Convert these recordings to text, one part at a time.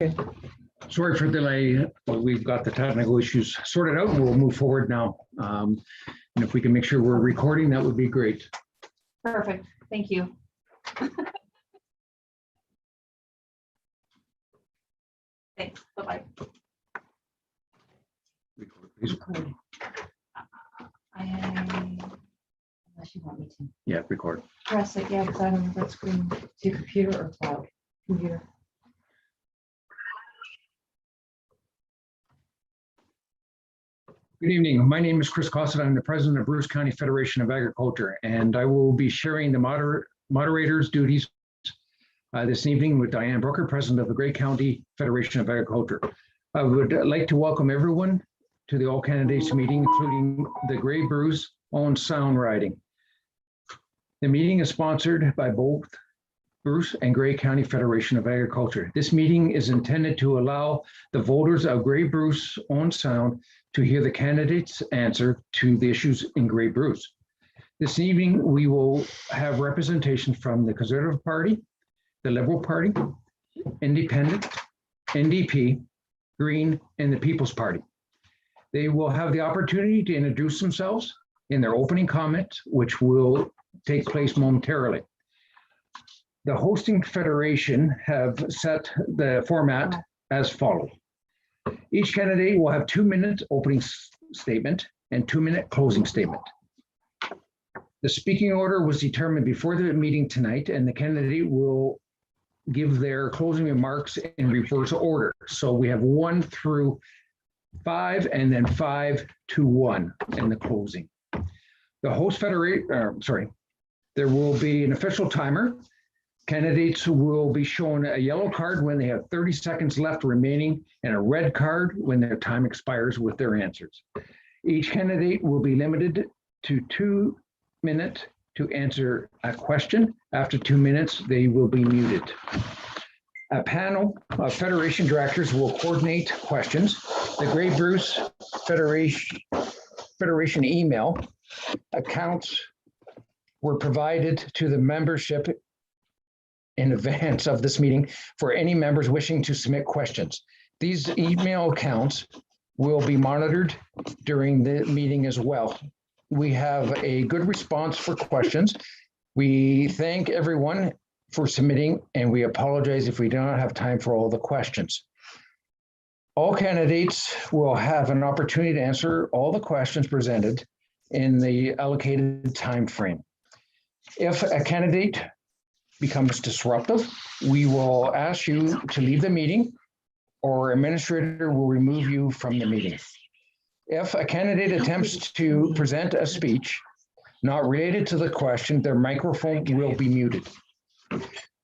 Okay. Sorry for the delay. We've got the technical issues sorted out. We'll move forward now. And if we can make sure we're recording, that would be great. Perfect. Thank you. Thanks. Bye-bye. Record, please. Unless you want me to. Yeah, record. Press it, yeah, because I don't know if that's screen to your computer or cloud. Computer. Good evening. My name is Chris Cossett. I'm the president of Bruce County Federation of Agriculture, and I will be sharing the moderator's duties this evening with Diane Brooker, president of the Grey County Federation of Agriculture. I would like to welcome everyone to the all candidates meeting, including the Grey Bruce Owen Sound riding. The meeting is sponsored by both Bruce and Grey County Federation of Agriculture. This meeting is intended to allow the voters of Grey Bruce Owen Sound to hear the candidates' answer to the issues in Grey Bruce. This evening, we will have representation from the Conservative Party, the Liberal Party, Independent, NDP, Green, and the People's Party. They will have the opportunity to introduce themselves in their opening comments, which will take place momentarily. The hosting federation have set the format as follows. Each candidate will have 2 minutes opening statement and 2-minute closing statement. The speaking order was determined before the meeting tonight, and the candidate will give their closing remarks in reverse order. So we have 1 through 5 and then 5 to 1 in the closing. The host federation, there will be an official timer. Candidates will be shown a yellow card when they have 30 seconds left remaining and a red card when their time expires with their answers. Each candidate will be limited to 2 minutes to answer a question. After 2 minutes, they will be muted. A panel of Federation directors will coordinate questions. The Grey Bruce Federation email accounts were provided to the membership in advance of this meeting for any members wishing to submit questions. These email accounts will be monitored during the meeting as well. We have a good response for questions. We thank everyone for submitting, and we apologize if we do not have time for all the questions. All candidates will have an opportunity to answer all the questions presented in the allocated time frame. If a candidate becomes disruptive, we will ask you to leave the meeting, or administrator will remove you from the meeting. If a candidate attempts to present a speech not related to the question, their microphone will be muted.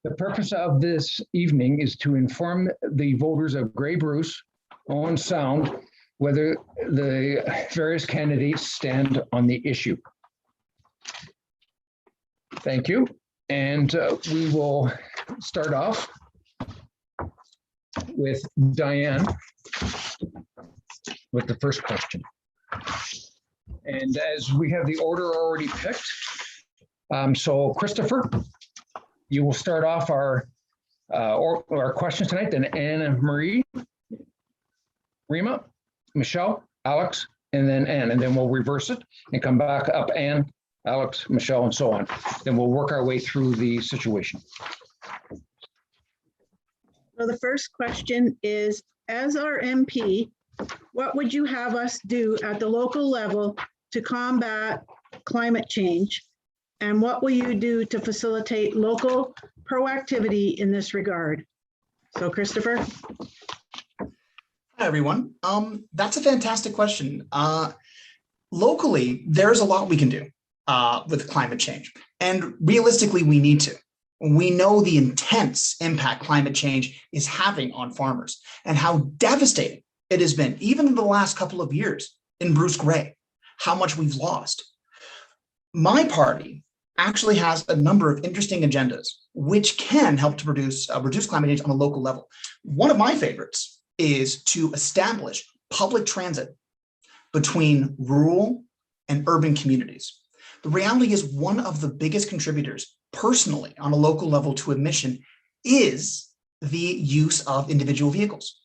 The purpose of this evening is to inform the voters of Grey Bruce Owen Sound whether the various candidates stand on the issue. Thank you. And we will start off with Diane with the first question. And as we have the order already picked, so Christopher, you will start off our questions tonight, then Anne Marie, Rima, Michelle, Alex, and then Anne, and then we'll reverse it and come back up Anne, Alex, Michelle, and so on. Then we'll work our way through the situation. Well, the first question is, as our MP, what would you have us do at the local level to combat climate change? And what will you do to facilitate local proactivity in this regard? So, Christopher. Hi, everyone. That's a fantastic question. Locally, there's a lot we can do with climate change. And realistically, we need to. We know the intense impact climate change is having on farmers and how devastating it has been, even in the last couple of years in Bruce Grey, how much we've lost. My party actually has a number of interesting agendas which can help to reduce climate change on a local level. One of my favorites is to establish public transit between rural and urban communities. The reality is one of the biggest contributors personally on a local level to emission is the use of individual vehicles.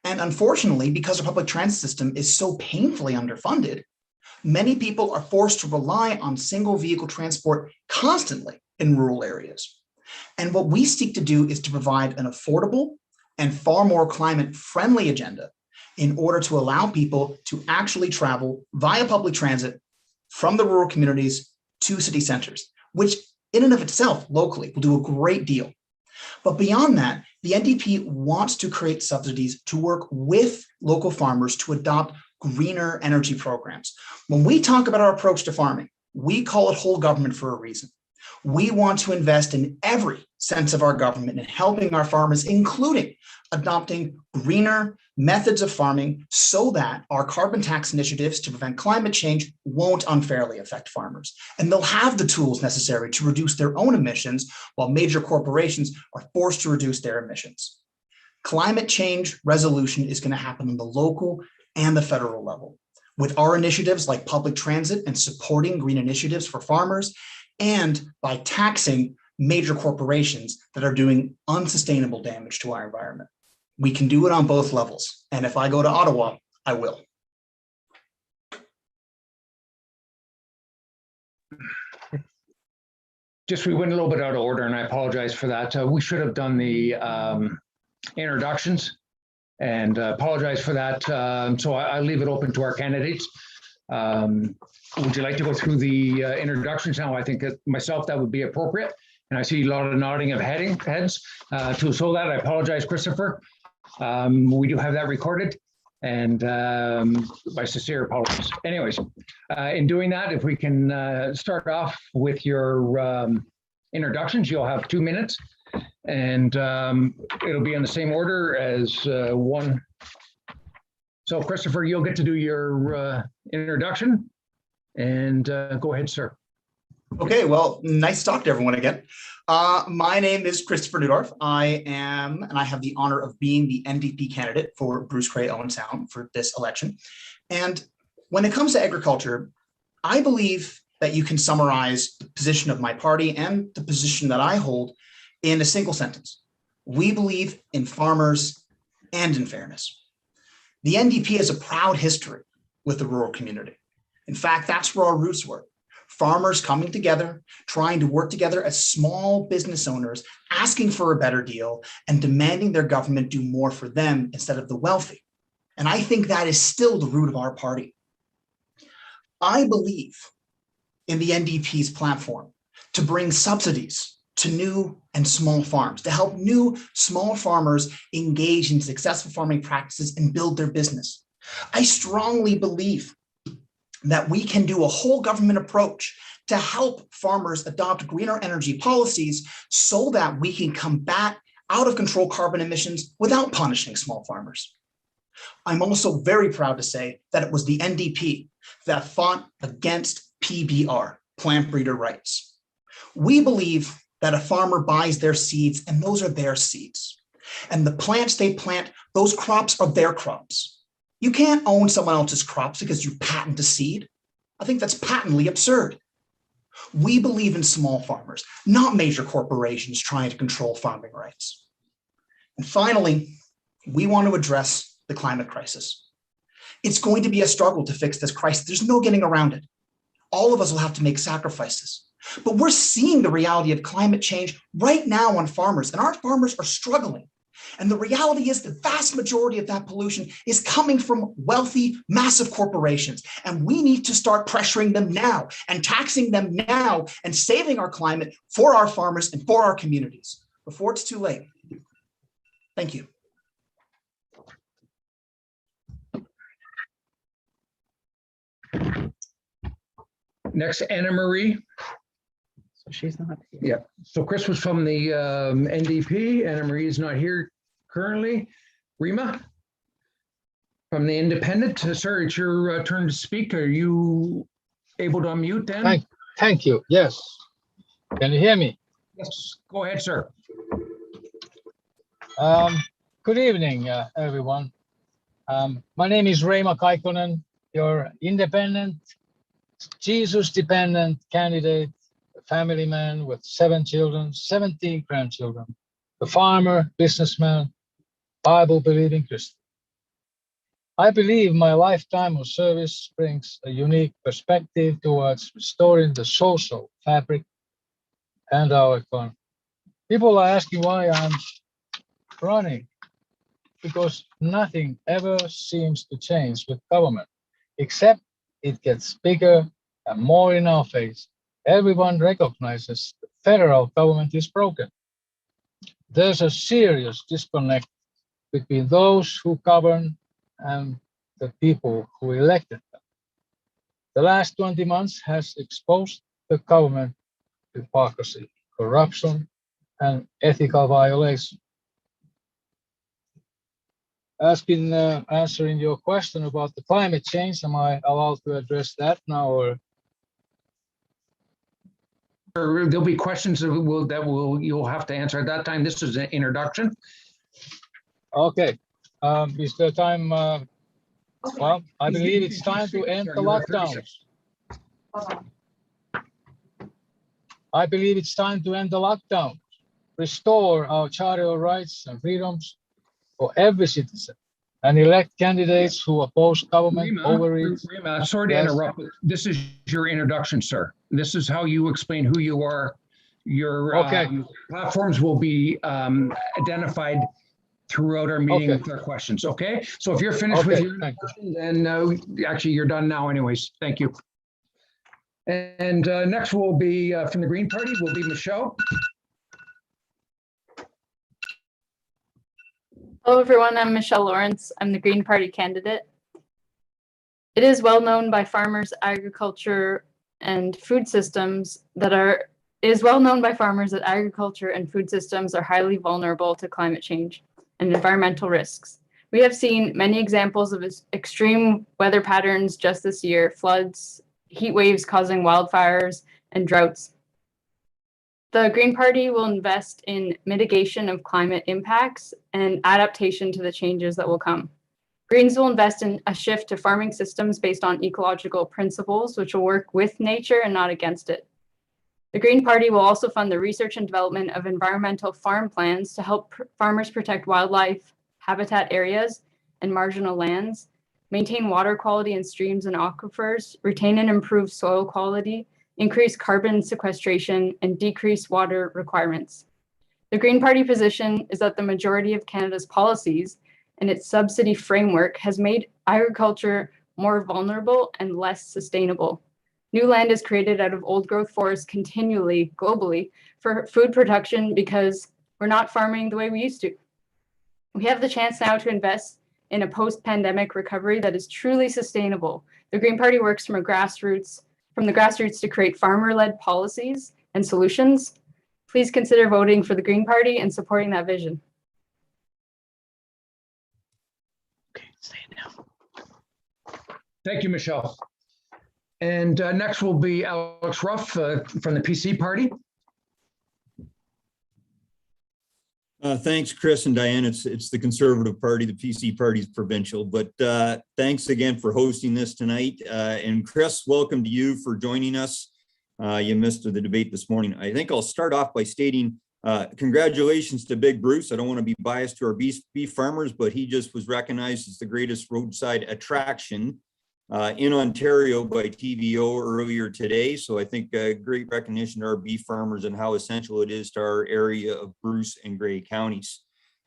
And unfortunately, because our public transit system is so painfully underfunded, many people are forced to rely on single vehicle transport constantly in rural areas. And what we seek to do is to provide an affordable and far more climate-friendly agenda in order to allow people to actually travel via public transit from the rural communities to city centers, which in and of itself locally will do a great deal. But beyond that, the NDP wants to create subsidies to work with local farmers to adopt greener energy programs. When we talk about our approach to farming, we call it whole government for a reason. We want to invest in every sense of our government in helping our farmers, including adopting greener methods of farming so that our carbon tax initiatives to prevent climate change won't unfairly affect farmers. And they'll have the tools necessary to reduce their own emissions while major corporations are forced to reduce their emissions. Climate change resolution is going to happen on the local and the federal level with our initiatives like public transit and supporting green initiatives for farmers, and by taxing major corporations that are doing unsustainable damage to our environment. We can do it on both levels. And if I go to Ottawa, I will. Just we went a little bit out of order, and I apologize for that. We should have done the introductions, and apologize for that. So I leave it open to our candidates. Would you like to go through the introductions now? I think that myself, that would be appropriate. And I see a lot of nodding of heads. So that, I apologize, Christopher. We do have that recorded, and my sincere apologies. Anyways, in doing that, if we can start off with your introductions, you'll have 2 minutes, and it'll be in the same order as one. So Christopher, you'll get to do your introduction, and go ahead, sir. Okay, well, nice to talk to everyone again. My name is Christopher Newdorf. I have the honor of being the NDP candidate for Bruce Cray Owen Sound for this election. And when it comes to agriculture, I believe that you can summarize the position of my party and the position that I hold in a single sentence. We believe in farmers and in fairness. The NDP has a proud history with the rural community. In fact, that's where our roots were. Farmers coming together, trying to work together as small business owners, asking for a better deal and demanding their government do more for them instead of the wealthy. And I think that is still the root of our party. I believe in the NDP's platform to bring subsidies to new and small farms, to help new small farmers engage in successful farming practices and build their business. I strongly believe that we can do a whole government approach to help farmers adopt greener energy policies so that we can combat out of control carbon emissions without punishing small farmers. I'm also very proud to say that it was the NDP that fought against PBR, plant breeder rights. We believe that a farmer buys their seeds and those are their seeds. And the plants they plant, those crops are their crops. You can't own someone else's crops because you patent a seed. I think that's patently absurd. We believe in small farmers, not major corporations trying to control farming rights. And finally, we want to address the climate crisis. It's going to be a struggle to fix this crisis. There's no getting around it. All of us will have to make sacrifices. But we're seeing the reality of climate change right now on farmers, and our farmers are struggling. And the reality is the vast majority of that pollution is coming from wealthy, massive corporations. And we need to start pressuring them now and taxing them now and saving our climate for our farmers and for our communities before it's too late. Thank you. Next, Anna Marie. So she's not here. Yeah. So Chris was from the NDP. Anna Marie is not here currently. Rima from the Independent. Sir, it's your turn to speak. Are you able to unmute then? Thank you. Yes. Can you hear me? Yes. Go ahead, sir. Good evening, everyone. My name is Reima Kaikkonen, your independent, Jesus-dependent candidate, a family man with 7 children, 17 grandchildren, the farmer, businessman, Bible-believing Christian. I believe my lifetime of service brings a unique perspective towards restoring the social fabric and our economy. People are asking why I'm running, because nothing ever seems to change with government, except it gets bigger and more in our face. Everyone recognizes the federal government is broken. There's a serious disconnect between those who govern and the people who elected them. The last 20 months has exposed the government hypocrisy, corruption, and ethical violation. Asking, answering your question about the climate change, am I allowed to address that now, or? There'll be questions you'll have to answer at that time. This is an introduction. Okay, is there time? Well, I believe it's time to end the lockdowns. I believe it's time to end the lockdown, restore our charter of rights and freedoms for every citizen, and elect candidates who oppose government overreach. Rima, sorry to Yes. interrupt, but this is your introduction, sir. This is how you explain who you are. Your Okay. platforms will be identified throughout our meeting Okay. with our questions, okay? So if you're finished with Okay, your thank you. introduction, then actually you're done now anyways. Thank you. And next will be from the Green Party will be Michelle. Hello, everyone. I'm Michelle Lawrence. I'm the Green Party candidate. It is well known by farmers, agriculture, and food systems that agriculture and food systems are highly vulnerable to climate change and environmental risks. We have seen many examples of extreme weather patterns just this year: floods, heat waves causing wildfires, and droughts. The Green Party will invest in mitigation of climate impacts and adaptation to the changes that will come. Greens will invest in a shift to farming systems based on ecological principles, which will work with nature and not against it. The Green Party will also fund the research and development of environmental farm plans to help farmers protect wildlife, habitat areas, and marginal lands, maintain water quality in streams and aquifers, retain and improve soil quality, increase carbon sequestration, and decrease water requirements. The Green Party position is that the majority of Canada's policies and its subsidy framework has made agriculture more vulnerable and less sustainable. New land is created out of old growth forests continually, globally, for food production because we're not farming the way we used to. We have the chance now to invest in a post-pandemic recovery that is truly sustainable. The Green Party works from the grassroots to create farmer-led policies and solutions. Please consider voting for the Green Party and supporting that vision. Okay, say it now. Thank you, Michelle. And next will be Alex Ruff from the PC Party. Thanks, Chris and Diane. It's the Conservative Party. The PC Party is provincial, but thanks again for hosting this tonight. And Chris, welcome to you for joining us. You missed the debate this morning. I think I'll start off by stating congratulations to Big Bruce. I don't want to be biased to our beef farmers, but he just was recognized as the greatest roadside attraction in Ontario by TVO earlier today. So I think great recognition to our beef farmers and how essential it is to our area of Bruce and Grey counties.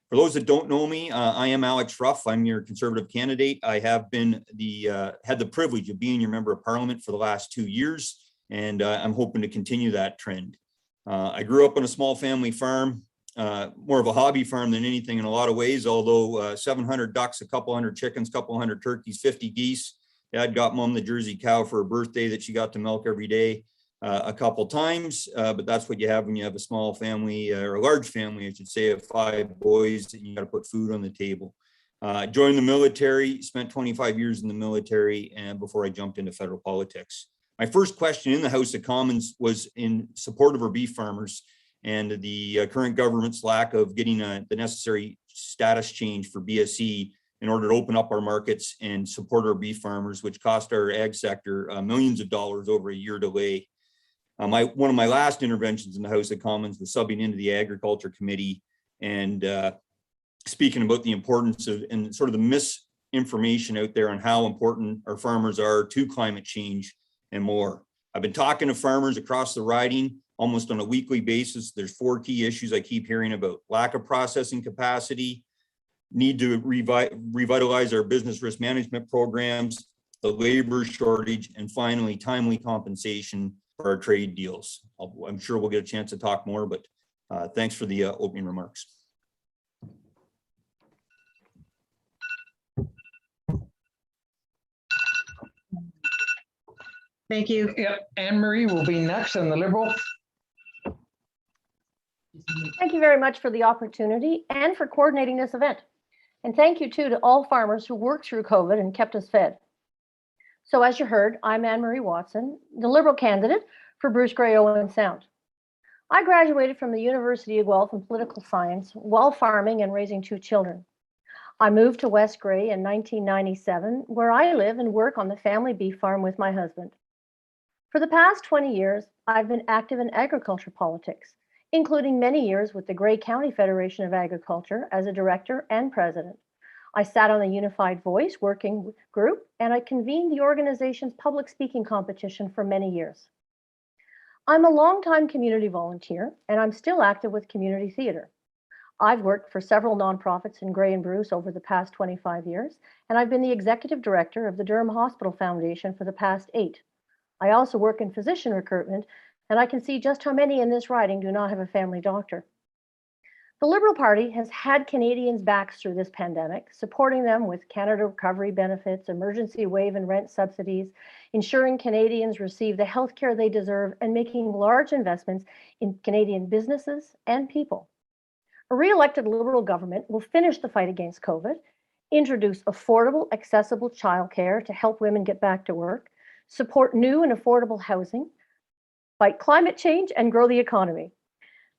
For those that don't know me, I am Alex Ruff. I'm your Conservative candidate. I have been had the privilege of being your member of Parliament for the last 2 years, and I'm hoping to continue that trend. I grew up on a small family farm, more of a hobby farm than anything in a lot of ways, although 700 ducks, a couple hundred chickens, couple hundred turkeys, 50 geese. Dad got Mom the Jersey cow for her birthday that she got to milk every day a couple times, but that's what you have when you have a small family, or a large family, I should say, of 5 boys, and you got to put food on the table. Joined the military, spent 25 years in the military, and before I jumped into federal politics. My first question in the House of Commons was in support of our beef farmers and the current government's lack of getting the necessary status change for BSE in order to open up our markets and support our beef farmers, which cost our ag sector millions of dollars over a year delay. One of my last interventions in the House of Commons was subbing into the Agriculture Committee and speaking about the importance of and sort of the misinformation out there on how important our farmers are to climate change and more. I've been talking to farmers across the riding almost on a weekly basis. There's 4 key issues I keep hearing about: lack of processing capacity, need to revitalize our business risk management programs, the labor shortage, and finally, timely compensation for our trade deals. I'm sure we'll get a chance to talk more, but thanks for the opening remarks. Thank you. Yep, Anne Marie will be next on the Liberal. Thank you very much for the opportunity and for coordinating this event. And thank you too to all farmers who worked through COVID and kept us fed. So as you heard, I'm Anne Marie Watson, the Liberal candidate for Bruce Grey Owen Sound. I graduated from the University of Guelph in political science while farming and raising 2 children. I moved to West Grey in 1997, where I live and work on the family beef farm with my husband. For the past 20 years, I've been active in agriculture politics, including many years with the Grey County Federation of Agriculture as a director and president. I sat on the Unified Voice working group, and I convened the organization's public speaking competition for many years. I'm a longtime community volunteer, and I'm still active with community theater. I've worked for several nonprofits in Grey and Bruce over the past 25 years, and I've been the executive director of the Durham Hospital Foundation for the past 8. I also work in physician recruitment, and I can see just how many in this riding do not have a family doctor. The Liberal Party has had Canadians' backs through this pandemic, supporting them with Canada Recovery benefits, emergency wage and rent subsidies, ensuring Canadians receive the health care they deserve, and making large investments in Canadian businesses and people. A re-elected Liberal government will finish the fight against COVID, introduce affordable, accessible childcare to help women get back to work, support new and affordable housing, fight climate change, and grow the economy.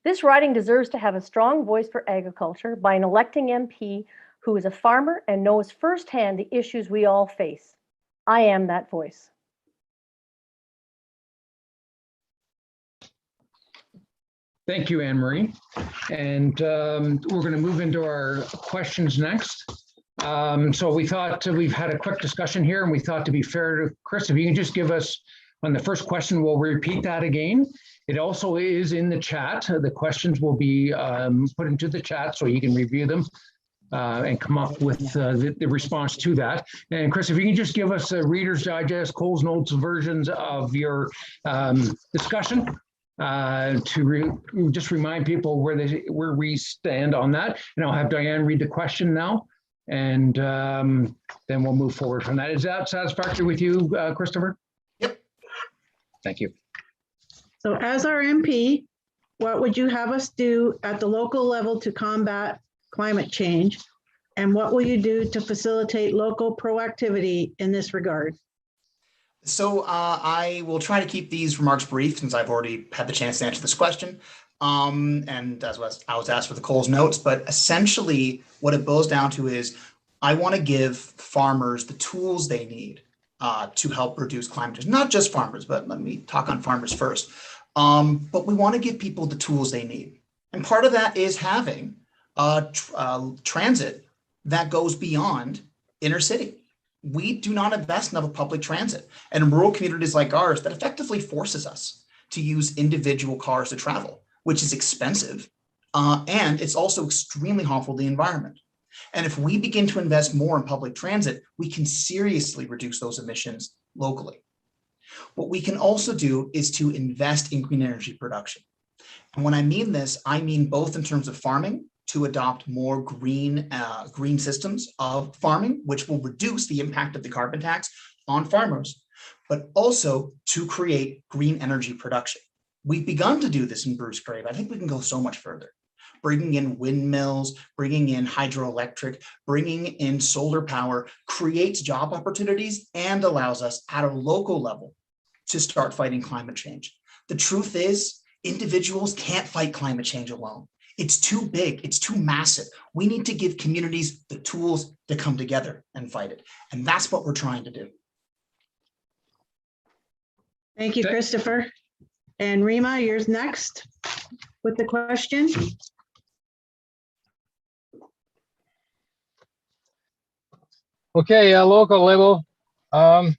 This riding deserves to have a strong voice for agriculture by an electing MP who is a farmer and knows firsthand the issues we all face. I am that voice. Thank you, Anne Marie. And we're going to move into our questions next. So we thought we've had a quick discussion here, and we thought, to be fair to Chris, if you can just give us on the first question, we'll repeat that again. It also is in the chat. The questions will be put into the chat so you can review them and come up with the response to that. And Chris, if you can just give us a Reader's Digest, Coles Notes versions of your discussion to just remind people where we stand on that. And I'll have Diane read the question now, and then we'll move forward from that. Is that satisfactory with you, Christopher? Yep. Thank you. So as our MP, what would you have us do at the local level to combat climate change? And what will you do to facilitate local proactivity in this regard? So I will try to keep these remarks brief since I've already had the chance to answer this question. And as I was asked for the Coles Notes, but essentially what it boils down to is I want to give farmers the tools they need to help reduce climate change. Not just farmers, but let me talk on farmers first. But we want to give people the tools they need. And part of that is having transit that goes beyond inner city. We do not invest in enough public transit. And in rural communities like ours, that effectively forces us to use individual cars to travel, which is expensive. And it's also extremely harmful to the environment. And if we begin to invest more in public transit, we can seriously reduce those emissions locally. What we can also do is to invest in green energy production. And when I mean this, I mean both in terms of farming, to adopt more green systems of farming, which will reduce the impact of the carbon tax on farmers, but also to create green energy production. We've begun to do this in Bruce Grey. I think we can go so much further. Bringing in windmills, bringing in hydroelectric, bringing in solar power creates job opportunities and allows us at a local level to start fighting climate change. The truth is, individuals can't fight climate change alone. It's too big, it's too massive. We need to give communities the tools to come together and fight it. And that's what we're trying to do. Thank you, Christopher. And Rima, yours next with the question. Okay, local level. I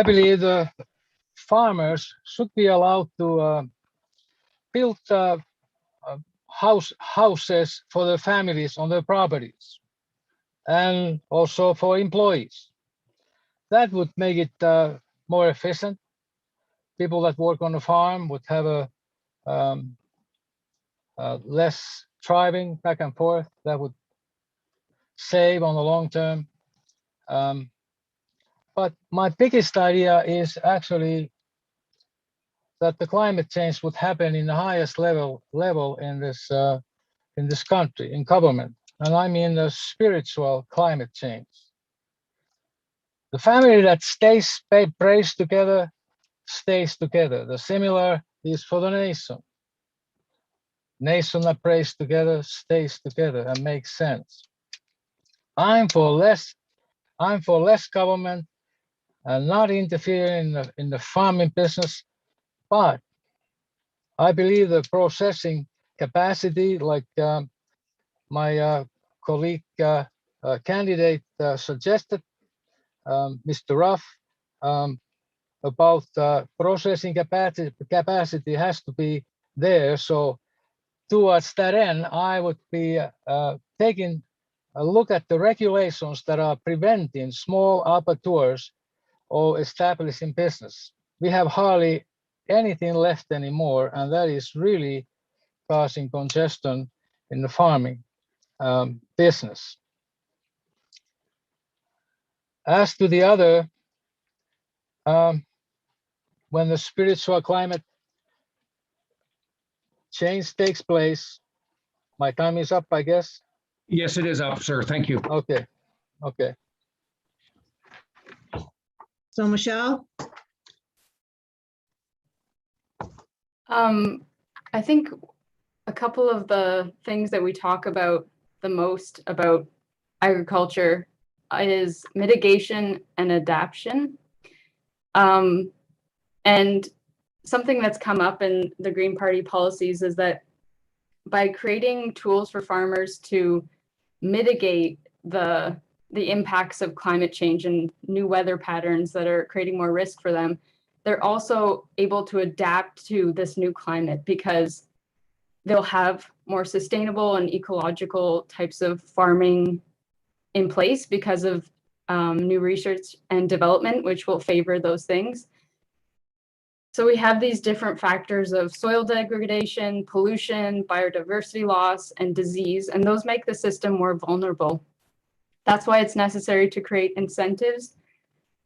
believe the farmers should be allowed to build houses for their families on their properties, and also for employees. That would make it more efficient. People that work on the farm would have less driving back and forth. That would save on the long term. But my biggest idea is actually that the climate change would happen in the highest level in this country, in government, and I mean the spiritual climate change. The family that prays together stays together. The similar is for the nation. Nation that prays together stays together and makes sense. I'm for less government and not interfering in the farming business, but I believe the processing capacity, like my colleague candidate suggested, Mr. Ruff, about processing capacity has to be there. So towards that end, I would be taking a look at the regulations that are preventing small abattoirs or establishing business. We have hardly anything left anymore, and that is really causing congestion in the farming business. As to the other, when the spiritual climate change takes place, my time is up, I guess. Yes, it is up, sir. Thank you. Okay. So Michelle, I think a couple of the things that we talk about the most about agriculture is mitigation and adaptation. And something that's come up in the Green Party policies is that by creating tools for farmers to mitigate the impacts of climate change and new weather patterns that are creating more risk for them, they're also able to adapt to this new climate because they'll have more sustainable and ecological types of farming in place because of new research and development, which will favor those things. So we have these different factors of soil degradation, pollution, biodiversity loss, and disease, and those make the system more vulnerable. That's why it's necessary to create incentives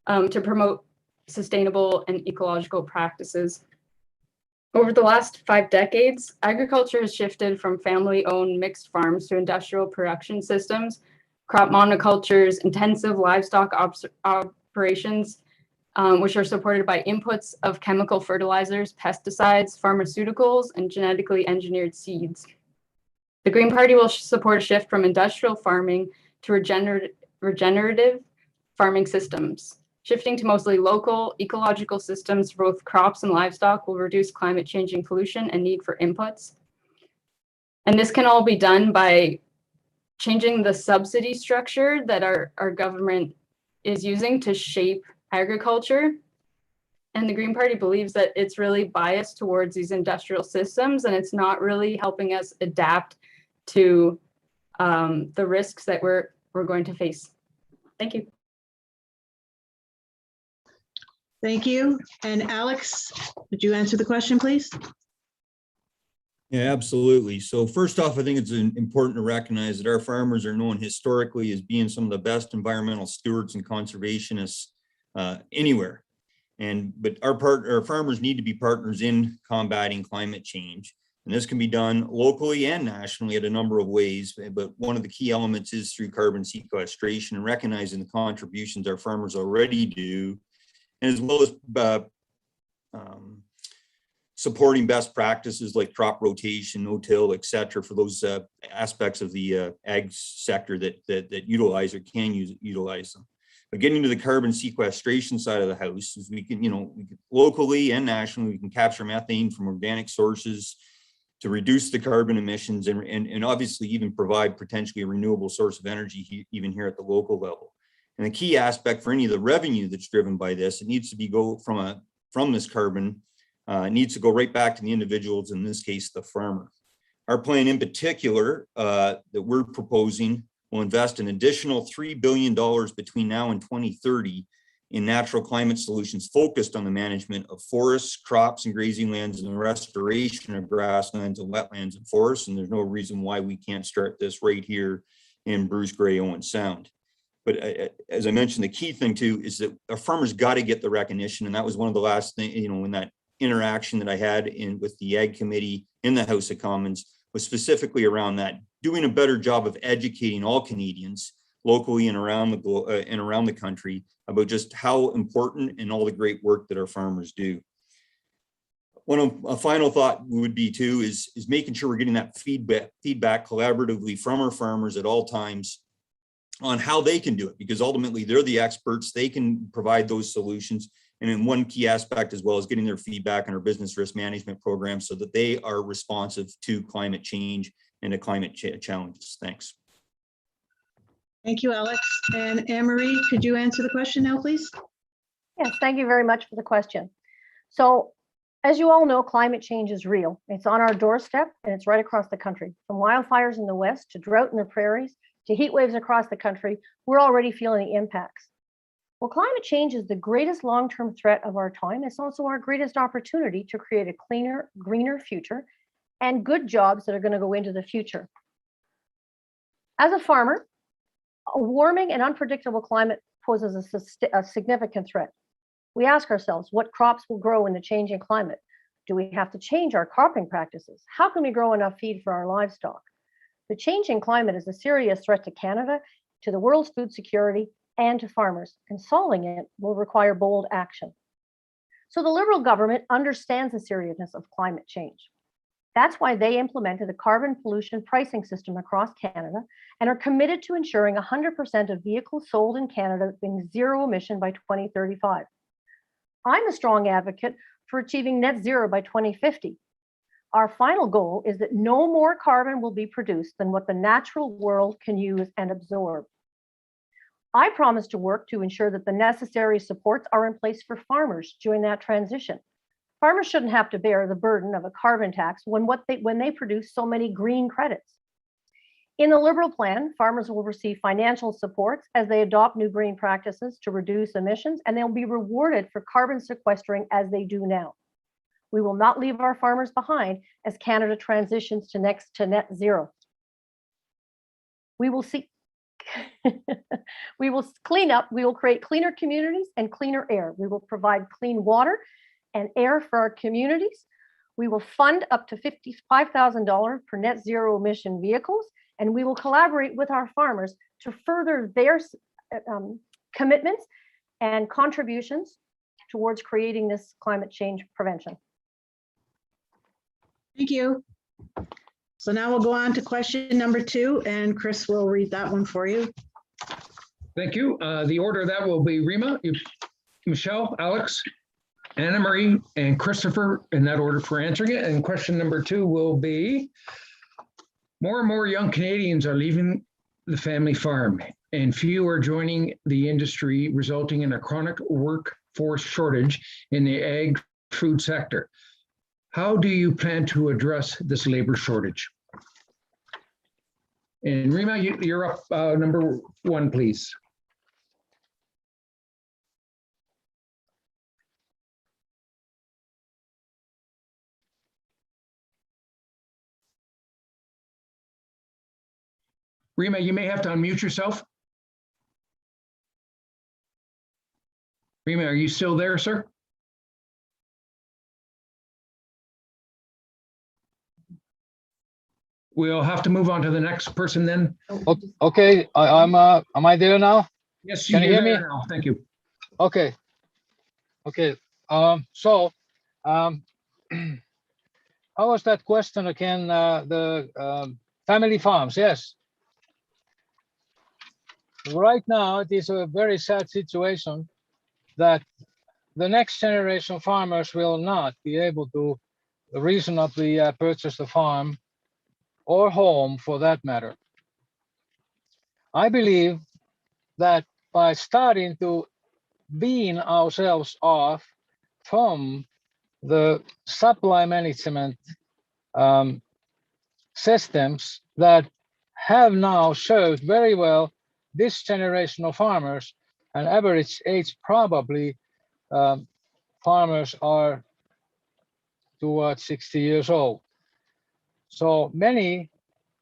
to promote sustainable and ecological practices. Over the last 5 decades, agriculture has shifted from family-owned mixed farms to industrial production systems, crop monocultures, intensive livestock operations, which are supported by inputs of chemical fertilizers, pesticides, pharmaceuticals, and genetically engineered seeds. The Green Party will support a shift from industrial farming to regenerative farming systems. Shifting to mostly local ecological systems for both crops and livestock will reduce climate changing pollution and need for inputs. And this can all be done by changing the subsidy structure that our government is using to shape agriculture. And the Green Party believes that it's really biased towards these industrial systems, and it's not really helping us adapt to the risks that we're going to face. Thank you. thank you. And Alex, would you answer the question, please? Yeah, absolutely. So first off, I think it's important to recognize that our farmers are known historically as being some of the best environmental stewards and conservationists anywhere. But our farmers need to be partners in combating climate change. And this can be done locally and nationally at a number of ways. But one of the key elements is through carbon sequestration and recognizing the contributions our farmers already do, as well as supporting best practices like crop rotation, no-till, et cetera, for those aspects of the ag sector that utilize or can utilize them. But getting to the carbon sequestration side of the house is we can locally and nationally, we can capture methane from organic sources to reduce the carbon emissions and obviously even provide potentially a renewable source of energy even here at the local level. And a key aspect for any of the revenue that's driven by this, it needs to be from this carbon, needs to go right back to the individuals, in this case, the farmer. Our plan in particular that we're proposing will invest an additional $3 billion between now and 2030 in natural climate solutions focused on the management of forests, crops, and grazing lands, and the restoration of grasslands and wetlands and forests. And there's no reason why we can't start this right here in Bruce Grey Owen Sound. But as I mentioned, the key thing too is that our farmers got to get the recognition. And that was one of the last things, in that interaction that I had with the Ag Committee in the House of Commons was specifically around that, doing a better job of educating all Canadians locally and around the country about just how important and all the great work that our farmers do. A final thought would be too is making sure we're getting that feedback collaboratively from our farmers at all times on how they can do it, because ultimately they're the experts, they can provide those solutions. And then one key aspect as well is getting their feedback on our business risk management program so that they are responsive to climate change and to climate challenges. Thanks. Thank you, Alex. And Anne-Marie, could you answer the question now, please? Yes, thank you very much for the question. So, as you all know, climate change is real. It's on our doorstep and it's right across the country. From wildfires in the west to drought in the prairies to heat waves across the country, we're already feeling the impacts. Well, climate change is the greatest long-term threat of our time. It's also our greatest opportunity to create a cleaner, greener future and good jobs that are going to go into the future. As a farmer, a warming and unpredictable climate poses a significant threat. We ask ourselves, what crops will grow in the changing climate? Do we have to change our cropping practices? How can we grow enough feed for our livestock? The changing climate is a serious threat to Canada, to the world's food security, and to farmers, and solving it will require bold action. So the Liberal government understands the seriousness of climate change. That's why they implemented a carbon pollution pricing system across Canada and are committed to ensuring 100% of vehicles sold in Canada being zero emission by 2035. I'm a strong advocate for achieving net zero by 2050. Our final goal is that no more carbon will be produced than what the natural world can use and absorb. I promise to work to ensure that the necessary supports are in place for farmers during that transition. Farmers shouldn't have to bear the burden of a carbon tax when they produce so many green credits. In the Liberal plan, farmers will receive financial supports as they adopt new green practices to reduce emissions, and they'll be rewarded for carbon sequestering as they do now. We will not leave our farmers behind as Canada transitions to net zero. We will clean up, we will create cleaner communities and cleaner air. We will provide clean water and air for our communities. We will fund up to $55,000 per net zero emission vehicles, and we will collaborate with our farmers to further their commitments and contributions towards creating this climate change prevention. Thank you. So now we'll go on to question number 2, and Chris will read that one for you. Thank you. The order of that will be Rima, Michelle, Alex, Anna Marie, and Christopher in that order for answering it. And question number 2 will be, more and more young Canadians are leaving the family farm and few are joining the industry, resulting in a chronic workforce shortage in the ag food sector. How do you plan to address this labor shortage? And Rima, you're up number 1, please. Rima, you may have to unmute yourself. Rima, are you still there, sir? We'll have to move on to the next person then. Okay, am I there now? Yes, Can you hear me? now. Thank you. Okay. How was that question again? The family farms, yes. Right now, it is a very sad situation that the next generation farmers will not be able to reasonably purchase a farm or home for that matter. I believe that by starting to wean ourselves off from the supply management systems that have now served very well this generation of farmers, and average age probably farmers are towards 60 years old. So many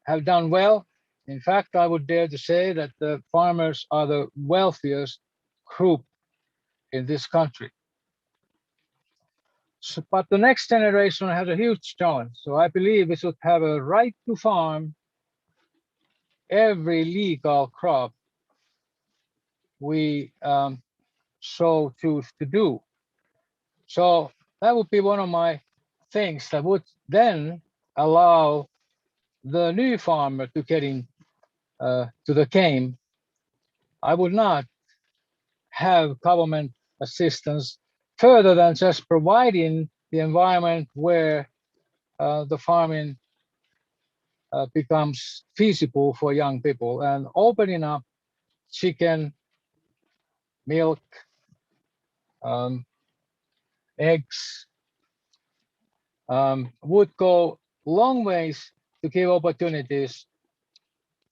have done well. In fact, I would dare to say that the farmers are the wealthiest group in this country. So, but the next generation has a huge challenge. So I believe we should have a right to farm every legal crop we so choose to do. So that would be one of my things that would then allow the new farmer to get in to the game. I would not have government assistance further than just providing the environment where the farming becomes feasible for young people, and opening up chicken, milk, eggs would go long ways to give opportunities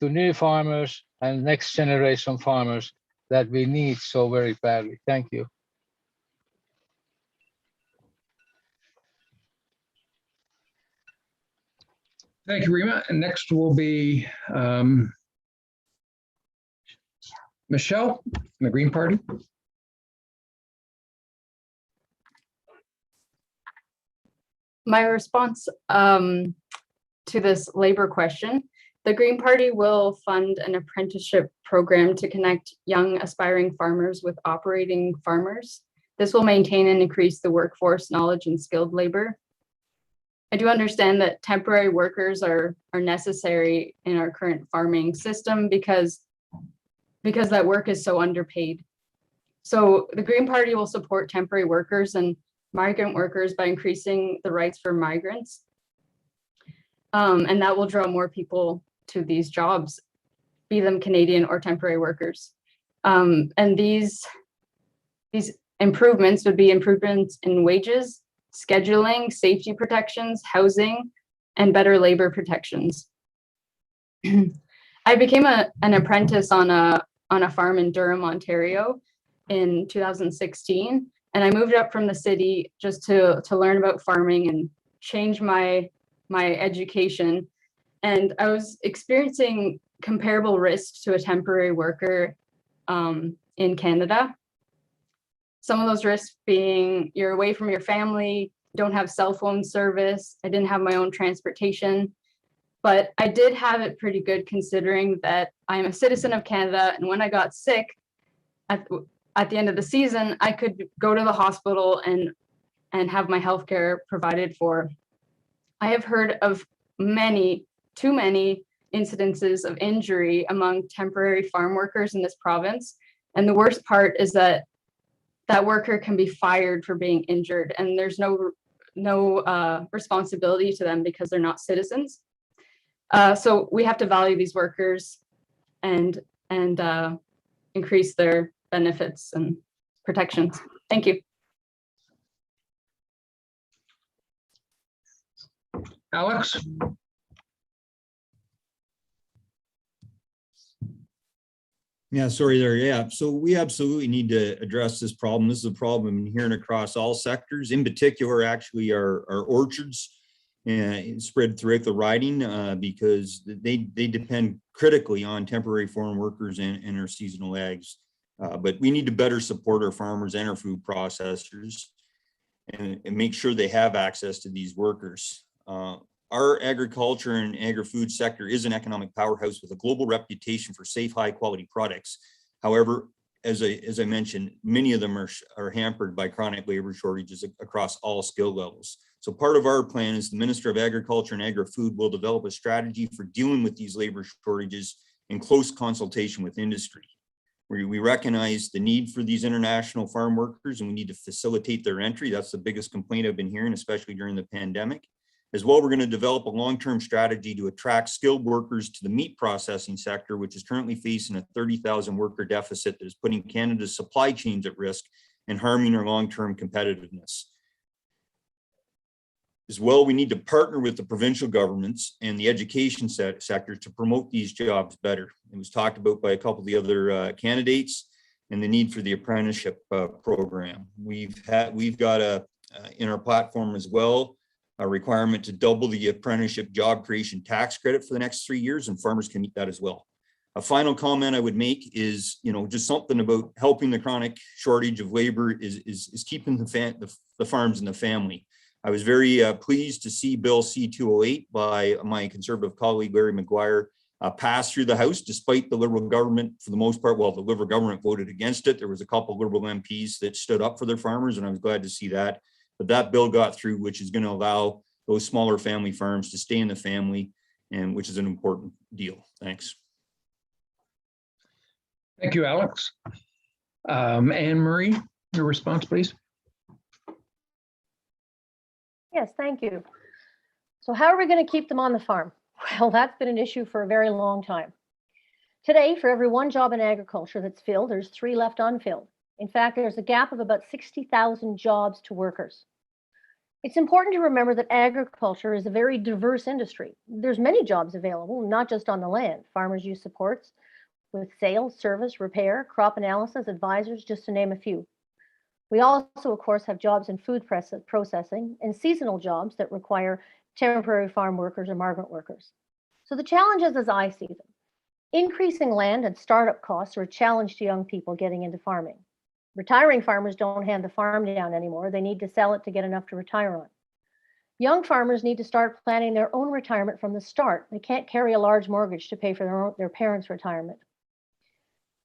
to new farmers and next generation farmers that we need so very badly. Thank you. Thank you, Rima. And next will be Michelle from the Green Party. My response to this labor question, the Green Party will fund an apprenticeship program to connect young aspiring farmers with operating farmers. This will maintain and increase the workforce knowledge and skilled labor. I do understand that temporary workers are necessary in our current farming system because that work is so underpaid. So the Green Party will support temporary workers and migrant workers by increasing the rights for migrants. And that will draw more people to these jobs, be them Canadian or temporary workers. And these improvements would be improvements in wages, scheduling, safety protections, housing, and better labor protections. I became an apprentice on a farm in Durham, Ontario in 2016. And I moved up from the city just to learn about farming and change my education. And I was experiencing comparable risks to a temporary worker in Canada. Some of those risks being you're away from your family, don't have cell phone service. I didn't have my own transportation, but I did have it pretty good considering that I'm a citizen of Canada. And when I got sick at the end of the season, I could go to the hospital and have my healthcare provided for. I have heard of too many incidences of injury among temporary farm workers in this province. And the worst part is that worker can be fired for being injured, and there's no responsibility to them because they're not citizens. So we have to value these workers and increase their benefits and protections. Thank you. Alex? Yeah, sorry there. Yeah, so we absolutely need to address this problem. This is a problem I'm hearing across all sectors, in particular, actually, our orchards spread throughout the riding because they depend critically on temporary foreign workers and our seasonal ags. But we need to better support our farmers and our food processors and make sure they have access to these workers. Our agriculture and agri-food sector is an economic powerhouse with a global reputation for safe, high-quality products. However, as I mentioned, many of them are hampered by chronic labor shortages across all skill levels. So part of our plan is the Minister of Agriculture and Agri-Food will develop a strategy for dealing with these labor shortages in close consultation with industry. We recognize the need for these international farm workers and we need to facilitate their entry. That's the biggest complaint I've been hearing, especially during the pandemic. As well, we're going to develop a long-term strategy to attract skilled workers to the meat processing sector, which is currently facing a 30,000 worker deficit that is putting Canada's supply chains at risk and harming our long-term competitiveness. As well, we need to partner with the provincial governments and the education sector to promote these jobs better. It was talked about by a couple of the other candidates, and the need for the apprenticeship program. We've got in our platform as well, a requirement to double the apprenticeship job creation tax credit for the next 3 years, and farmers can meet that as well. A final comment I would make is, just something about helping the chronic shortage of labor is keeping the farms in the family. I was very pleased to see Bill C-208 by my Conservative colleague, Larry McGuire, pass through the House, despite the Liberal government, for the most part, well, the Liberal government voted against it. There was a couple of Liberal MPs that stood up for their farmers, and I was glad to see that. But that bill got through, which is going to allow those smaller family farms to stay in the family, and which is an important deal. Thanks. Thank you, Alex. Anne Marie, your response, please. Yes, thank you. So how are we going to keep them on the farm? Well, that's been an issue for a very long time. Today, for every one job in agriculture that's filled, there's 3 left unfilled. In fact, there's a gap of about 60,000 jobs to workers. It's important to remember that agriculture is a very diverse industry. There's many jobs available, not just on the land. Farmers use supports with sales, service, repair, crop analysis, advisors, just to name a few. We also, of course, have jobs in food processing and seasonal jobs that require temporary farm workers or migrant workers. So the challenges, as I see them, increasing land and startup costs are a challenge to young people getting into farming. Retiring farmers don't hand the farm down anymore. They need to sell it to get enough to retire on. Young farmers need to start planning their own retirement from the start. They can't carry a large mortgage to pay for their parents' retirement.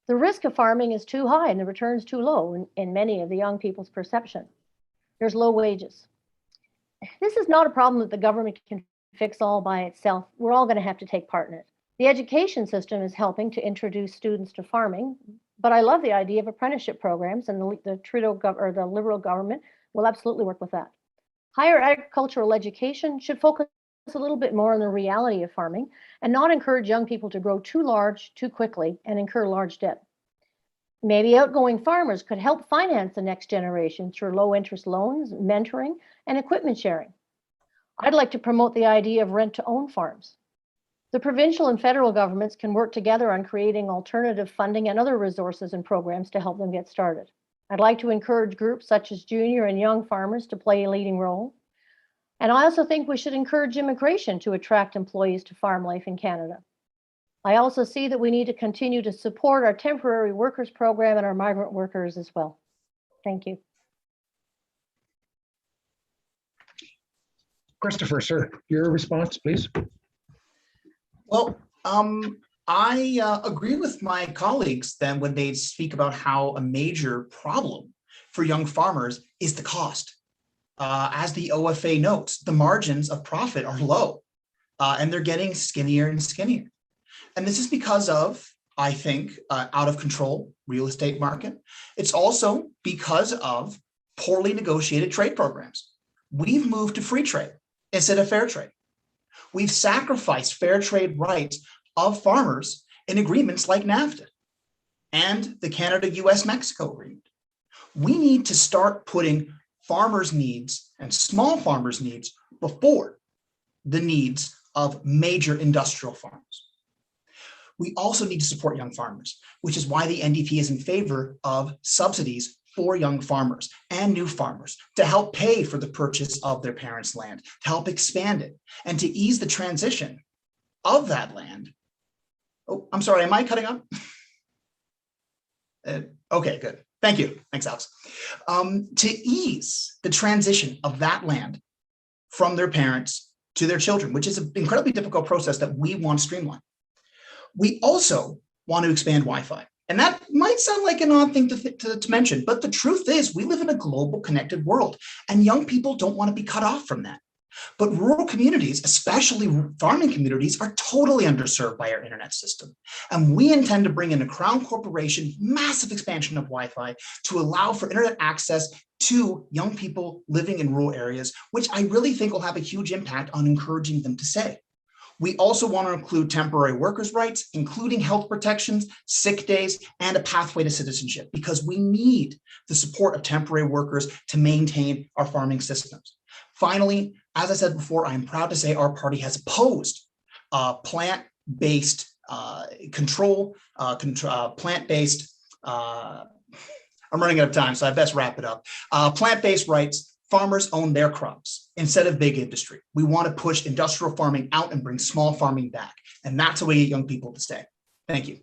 The risk of farming is too high and the returns too low in many of the young people's perception. There's low wages. This is not a problem that the government can fix all by itself. We're all going to have to take part in it. The education system is helping to introduce students to farming, but I love the idea of apprenticeship programs, and the Trudeau or the Liberal government will absolutely work with that. Higher agricultural education should focus a little bit more on the reality of farming and not encourage young people to grow too large too quickly and incur large debt. Maybe outgoing farmers could help finance the next generation through low interest loans, mentoring, and equipment sharing. I'd like to promote the idea of rent to own farms. The provincial and federal governments can work together on creating alternative funding and other resources and programs to help them get started. I'd like to encourage groups such as junior and young farmers to play a leading role. And I also think we should encourage immigration to attract employees to farm life in Canada. I also see that we need to continue to support our temporary workers program and our migrant workers as well. Thank you. Christopher, sir, your response, please. Well, I agree with my colleagues then when they speak about how a major problem for young farmers is the cost. As the OFA notes, the margins of profit are low and they're getting skinnier and skinnier. And this is because of, I think, out of control real estate market. It's also because of poorly negotiated trade programs. We've moved to free trade instead of fair trade. We've sacrificed fair trade rights of farmers in agreements like NAFTA and the Canada-US-Mexico agreement. We need to start putting farmers' needs and small farmers' needs before the needs of major industrial farms. We also need to support young farmers, which is why the NDP is in favor of subsidies for young farmers and new farmers to help pay for the purchase of their parents' land, to help expand it, and to ease the transition of that land. Oh, I'm sorry, am I cutting up? Okay, good. Thank you. Thanks, Alex. To ease the transition of that land from their parents to their children, which is an incredibly difficult process that we want to streamline. We also want to expand Wi-Fi. And that might sound like an odd thing to mention, but the truth is we live in a global connected world and young people don't want to be cut off from that. But rural communities, especially farming communities, are totally underserved by our internet system. And we intend to bring in a Crown Corporation massive expansion of Wi-Fi to allow for internet access to young people living in rural areas, which I really think will have a huge impact on encouraging them to stay. We also want to include temporary workers' rights, including health protections, sick days, and a pathway to citizenship, because we need the support of temporary workers to maintain our farming systems. Finally, as I said before, I am proud to say our party has opposed plant-based plant-based, I'm running out of time, so I best wrap it up. Plant-based rights. Farmers own their crops instead of big industry. We want to push industrial farming out and bring small farming back. And that's how we get young people to stay. Thank you.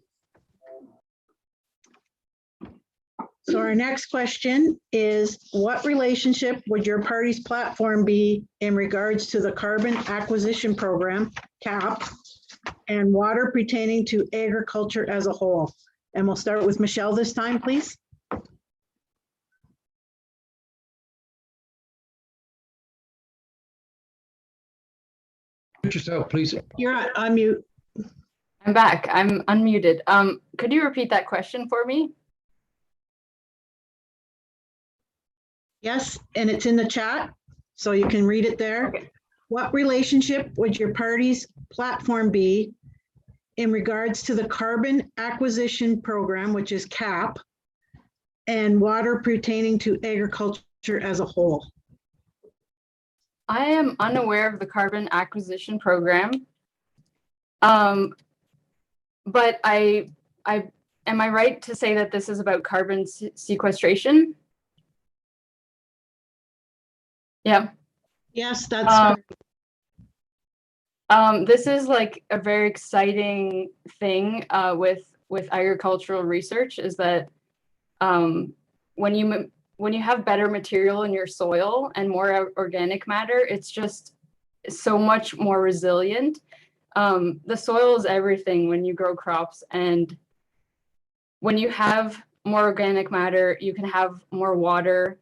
So our next question is, what relationship would your party's platform be in regards to the Carbon Acquisition Program, CAP, and water pertaining to agriculture as a whole? And we'll start with Michelle this time, please. Put yourself, please. You're on mute. I'm back. I'm unmuted. Could you repeat that question for me? Yes, and it's in the chat, so you can read it there. Okay. What relationship would your party's platform be in regards to the Carbon Acquisition Program, which is CAP, and water pertaining to agriculture as a whole? I am unaware of the Carbon Acquisition Program. But am I right to say that this is about carbon sequestration? Yeah. Yes, that's This is like a very exciting thing with agricultural research, is that when you have better material in your soil and more organic matter, it's just so much more resilient. The soil is everything when you grow crops, and when you have more organic matter, you can have more water.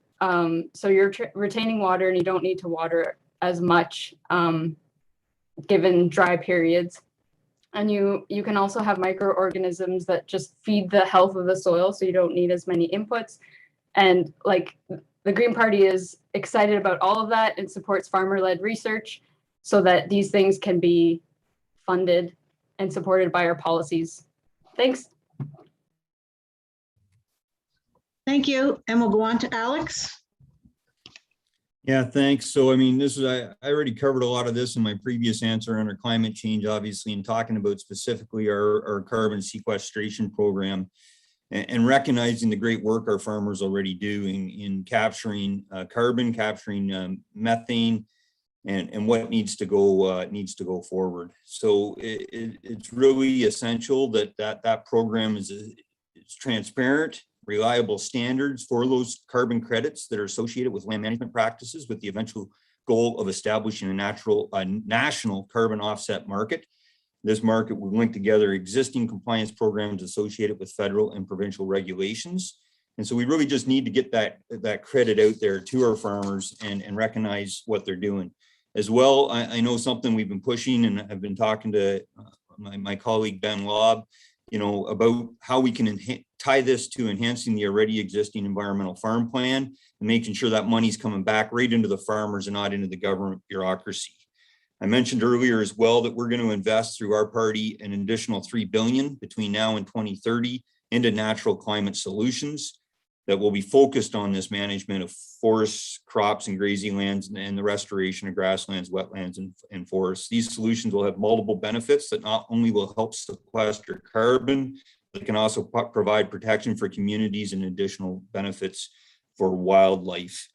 So you're retaining water, and you don't need to water as much given dry periods. And you can also have microorganisms that just feed the health of the soil, so you don't need as many inputs. And like, the Green Party is excited about all of that and supports farmer-led research so that these things can be funded and supported by our policies. Thanks. Thank you. And we'll go on to Alex. Yeah, thanks. So, I mean, I already covered a lot of this in my previous answer under climate change, obviously, and talking about specifically our carbon sequestration program, and recognizing the great work our farmers already do in capturing carbon, capturing methane, and what needs to go forward. So it's really essential that program is transparent, reliable standards for those carbon credits that are associated with land management practices, with the eventual goal of establishing a national carbon offset market. This market will link together existing compliance programs associated with federal and provincial regulations. And so we really just need to get that credit out there to our farmers and recognize what they're doing. As well, I know something we've been pushing, and I've been talking to my colleague Ben Lobb, about how we can tie this to enhancing the already existing environmental farm plan and making sure that money's coming back right into the farmers and not into the government bureaucracy. I mentioned earlier as well that we're going to invest through our party an additional $3 billion between now and 2030 into natural climate solutions that will be focused on this management of forests, crops, and grazing lands, and the restoration of grasslands, wetlands, and forests. These solutions will have multiple benefits that not only will help sequester carbon, but can also provide protection for communities and additional benefits for wildlife.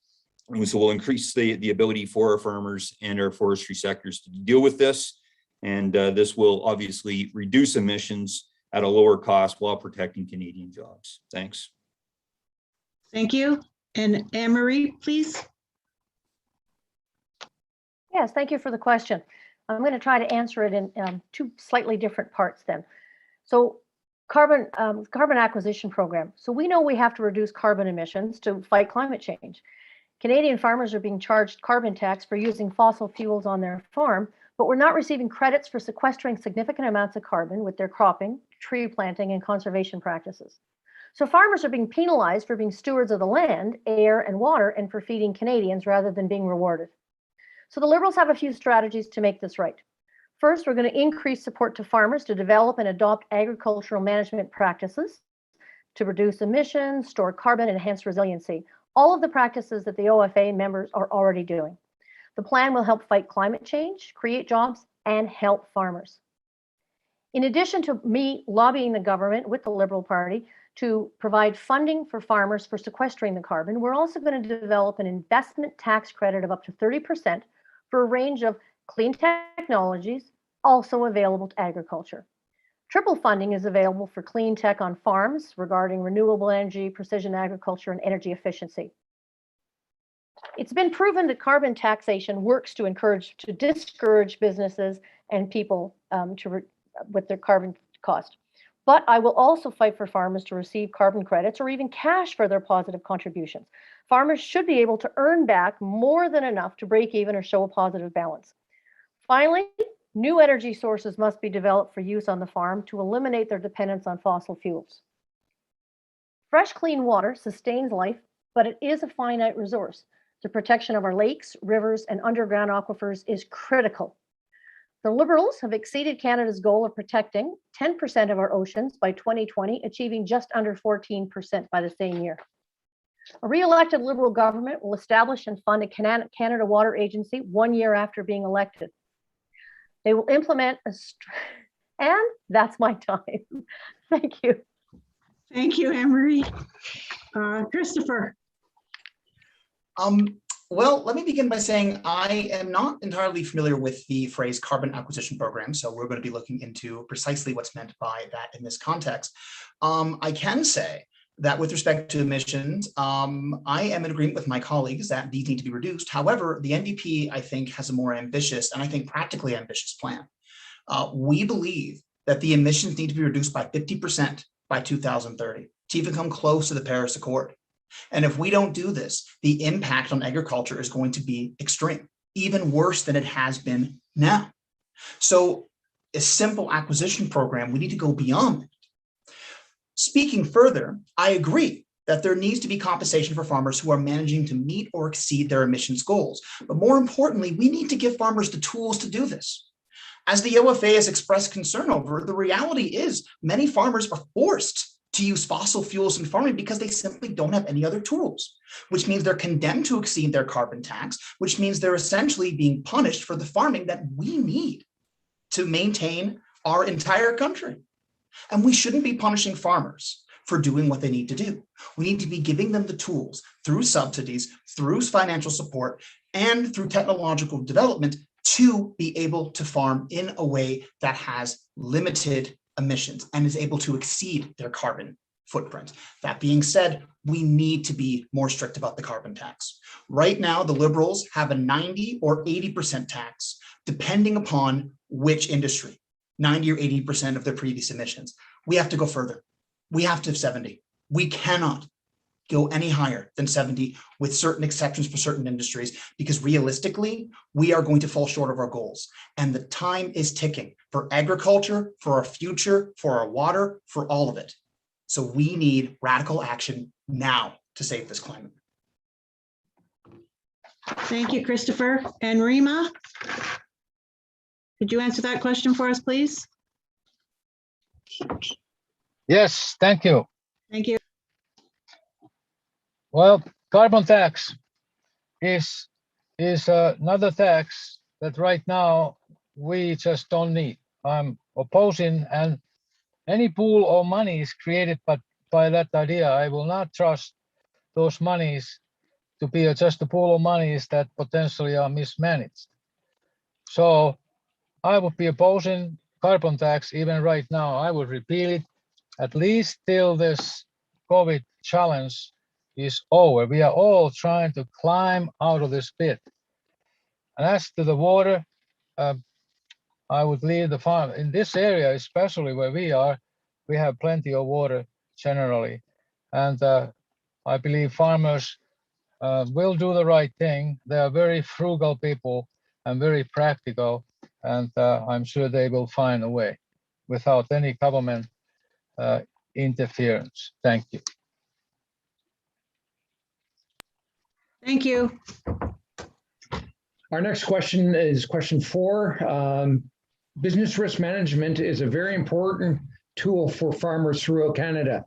And so we'll increase the ability for our farmers and our forestry sectors to deal with this. And this will obviously reduce emissions at a lower cost while protecting Canadian jobs. Thanks. Thank you. And Anne-Marie, please. Yes, thank you for the question. I'm going to try to answer it in two slightly different parts then. So carbon acquisition program. So we know we have to reduce carbon emissions to fight climate change. Canadian farmers are being charged carbon tax for using fossil fuels on their farm, but we're not receiving credits for sequestering significant amounts of carbon with their cropping, tree planting, and conservation practices. So farmers are being penalized for being stewards of the land, air, and water, and for feeding Canadians rather than being rewarded. So the Liberals have a few strategies to make this right. First, we're going to increase support to farmers to develop and adopt agricultural management practices to reduce emissions, store carbon, and enhance resiliency. All of the practices that the OFA members are already doing. The plan will help fight climate change, create jobs, and help farmers. In addition to me lobbying the government with the Liberal Party to provide funding for farmers for sequestering the carbon, we're also going to develop an investment tax credit of up to 30% for a range of clean technologies also available to agriculture. Triple funding is available for clean tech on farms regarding renewable energy, precision agriculture, and energy efficiency. It's been proven that carbon taxation works to discourage businesses and people with their carbon cost. But I will also fight for farmers to receive carbon credits or even cash for their positive contributions. Farmers should be able to earn back more than enough to break even or show a positive balance. Finally, new energy sources must be developed for use on the farm to eliminate their dependence on fossil fuels. Fresh, clean water sustains life, but it is a finite resource. The protection of our lakes, rivers, and underground aquifers is critical. The Liberals have exceeded Canada's goal of protecting 10% of our oceans by 2020, achieving just under 14% by the same year. A re-elected Liberal government will establish and fund a Canada Water Agency 1 year after being elected. They will implement and that's my time. Thank you. Thank you, Anne-Marie. Christopher. Well, let me begin by saying I am not entirely familiar with the phrase carbon acquisition program, so we're going to be looking into precisely what's meant by that in this context. I can say that with respect to emissions, I am in agreement with my colleagues that these need to be reduced. However, the NDP, I think, has a more ambitious and I think practically ambitious plan. We believe that the emissions need to be reduced by 50% by 2030 to even come close to the Paris Accord. And if we don't do this, the impact on agriculture is going to be extreme, even worse than it has been now. So a simple acquisition program, we need to go beyond that. Speaking further, I agree that there needs to be compensation for farmers who are managing to meet or exceed their emissions goals. But more importantly, we need to give farmers the tools to do this. As the OFA has expressed concern over, the reality is many farmers are forced to use fossil fuels in farming because they simply don't have any other tools, which means they're condemned to exceed their carbon tax, which means they're essentially being punished for the farming that we need to maintain our entire country. And we shouldn't be punishing farmers for doing what they need to do. We need to be giving them the tools through subsidies, through financial support, and through technological development to be able to farm in a way that has limited emissions and is able to exceed their carbon footprint. That being said, we need to be more strict about the carbon tax. Right now, the Liberals have a 90 or 80% tax, depending upon which industry, 90 or 80% of their previous emissions. We have to go further. We have to have 70. We cannot go any higher than 70 with certain exceptions for certain industries, because realistically, we are going to fall short of our goals. And the time is ticking for agriculture, for our future, for our water, for all of it. So we need radical action now to save this climate. Thank you, Christopher. And Rima, could you answer that question for us, please? Yes, thank you. Thank you. Well, carbon tax is another tax that right now we just don't need. I'm opposing, and any pool or money is created by that idea. I will not trust those monies to be just a pool of monies that potentially are mismanaged. So I would be opposing carbon tax even right now. I would repeal it at least till this COVID challenge is over. We are all trying to climb out of this pit. And as to the water, I would leave the farm in this area, especially where we are. We have plenty of water generally, and I believe farmers will do the right thing. They are very frugal people and very practical, and I'm sure they will find a way without any government interference. Thank you. Thank you. Our next question is question 4. Business risk management is a very important tool for farmers throughout Canada.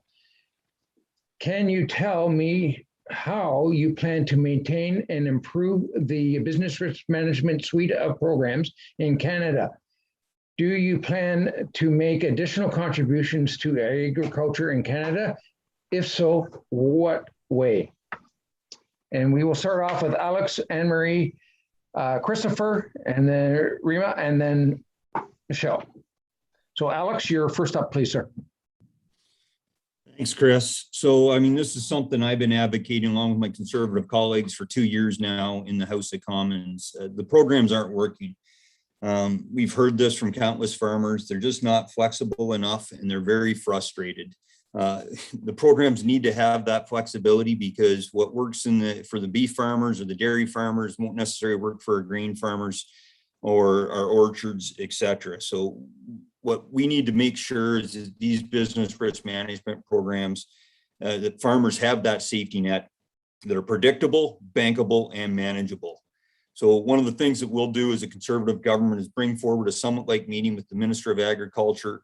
Can you tell me how you plan to maintain and improve the business risk management suite of programs in Canada? Do you plan to make additional contributions to agriculture in Canada? If so, what way? And we will start off with Alex, Anne-Marie, Christopher, and then Rima, and then Michelle. So Alex, you're first up, please, sir. Thanks, Chris. So, I mean, this is something I've been advocating along with my conservative colleagues for 2 years now in the House of Commons. The programs aren't working. We've heard this from countless farmers. They're just not flexible enough and they're very frustrated. The programs need to have that flexibility because what works for the beef farmers or the dairy farmers won't necessarily work for our grain farmers or our orchards, et cetera. So what we need to make sure is these business risk management programs, that farmers have that safety net that are predictable, bankable, and manageable. So one of the things that we'll do as a conservative government is bring forward a summit-like meeting with the Minister of Agriculture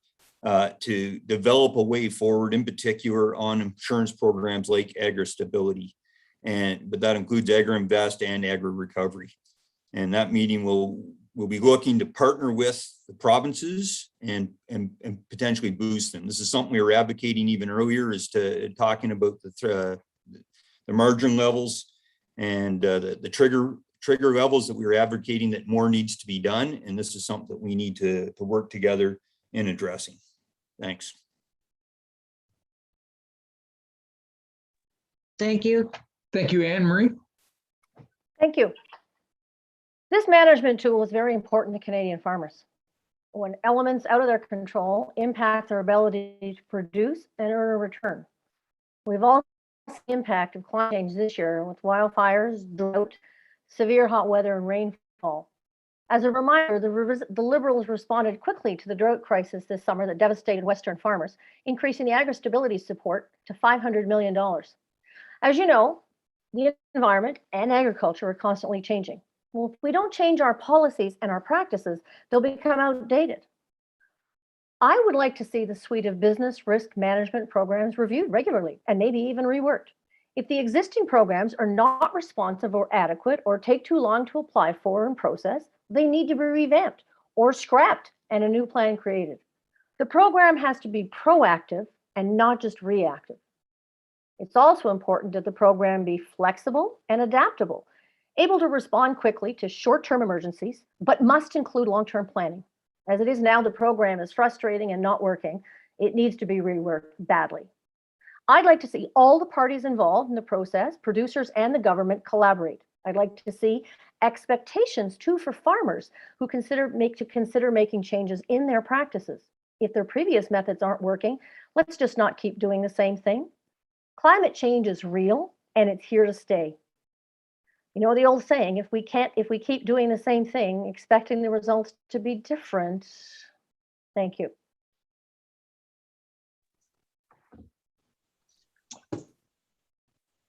to develop a way forward, in particular on insurance programs like agri-stability. But that includes agri-invest and agri-recovery. And that meeting will be looking to partner with the provinces and potentially boost them. This is something we were advocating even earlier, is to talking about the margin levels and the trigger levels that we were advocating that more needs to be done. And this is something that we need to work together in addressing. Thanks. Thank you. Thank you, Anne-Marie. Thank you. This management tool is very important to Canadian farmers. When elements out of their control impact their ability to produce and earn a return. We've all seen the impact of climate change this year with wildfires, drought, severe hot weather, and rainfall. As a reminder, the Liberals responded quickly to the drought crisis this summer that devastated Western farmers, increasing the agri-stability support to $500 million. As you know, the environment and agriculture are constantly changing. Well, if we don't change our policies and our practices, they'll become outdated. I would like to see the suite of business risk management programs reviewed regularly and maybe even reworked. If the existing programs are not responsive or adequate or take too long to apply for and process, they need to be revamped or scrapped and a new plan created. The program has to be proactive and not just reactive. It's also important that the program be flexible and adaptable, able to respond quickly to short-term emergencies, but must include long-term planning. As it is now, the program is frustrating and not working. It needs to be reworked badly. I'd like to see all the parties involved in the process, producers and the government, collaborate. I'd like to see expectations too for farmers who consider making changes in their practices. If their previous methods aren't working, let's just not keep doing the same thing. Climate change is real and it's here to stay. You know the old saying, if we keep doing the same thing, expecting the results to be different. Thank you.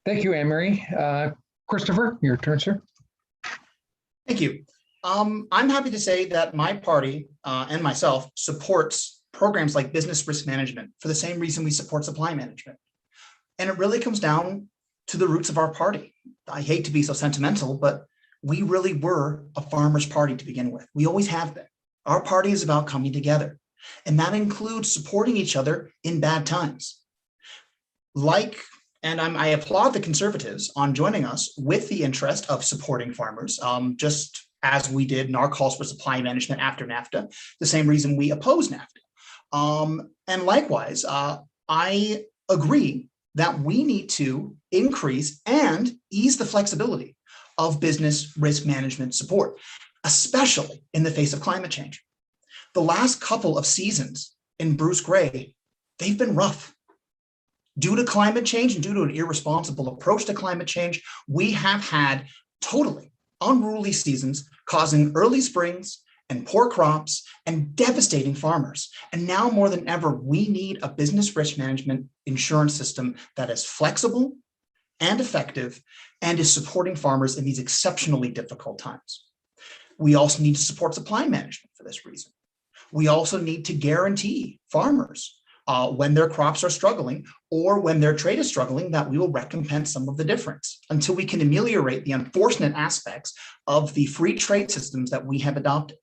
Thank you, Anne-Marie. Christopher, your turn, sir. Thank you. I'm happy to say that my party and myself supports programs like business risk management for the same reason we support supply management. And it really comes down to the roots of our party. I hate to be so sentimental, but we really were a farmers' party to begin with. We always have been. Our party is about coming together, and that includes supporting each other in bad times. I applaud the Conservatives on joining us with the interest of supporting farmers, just as we did in our calls for supply management after NAFTA, the same reason we oppose NAFTA. And likewise, I agree that we need to increase and ease the flexibility of business risk management support, especially in the face of climate change. The last couple of seasons in Bruce Gray, they've been rough. Due to climate change and due to an irresponsible approach to climate change, we have had totally unruly seasons causing early springs and poor crops and devastating farmers. And now more than ever, we need a business risk management insurance system that is flexible and effective and is supporting farmers in these exceptionally difficult times. We also need to support supply management for this reason. We also need to guarantee farmers when their crops are struggling or when their trade is struggling, that we will recompense some of the difference until we can ameliorate the unfortunate aspects of the free trade systems that we have adopted.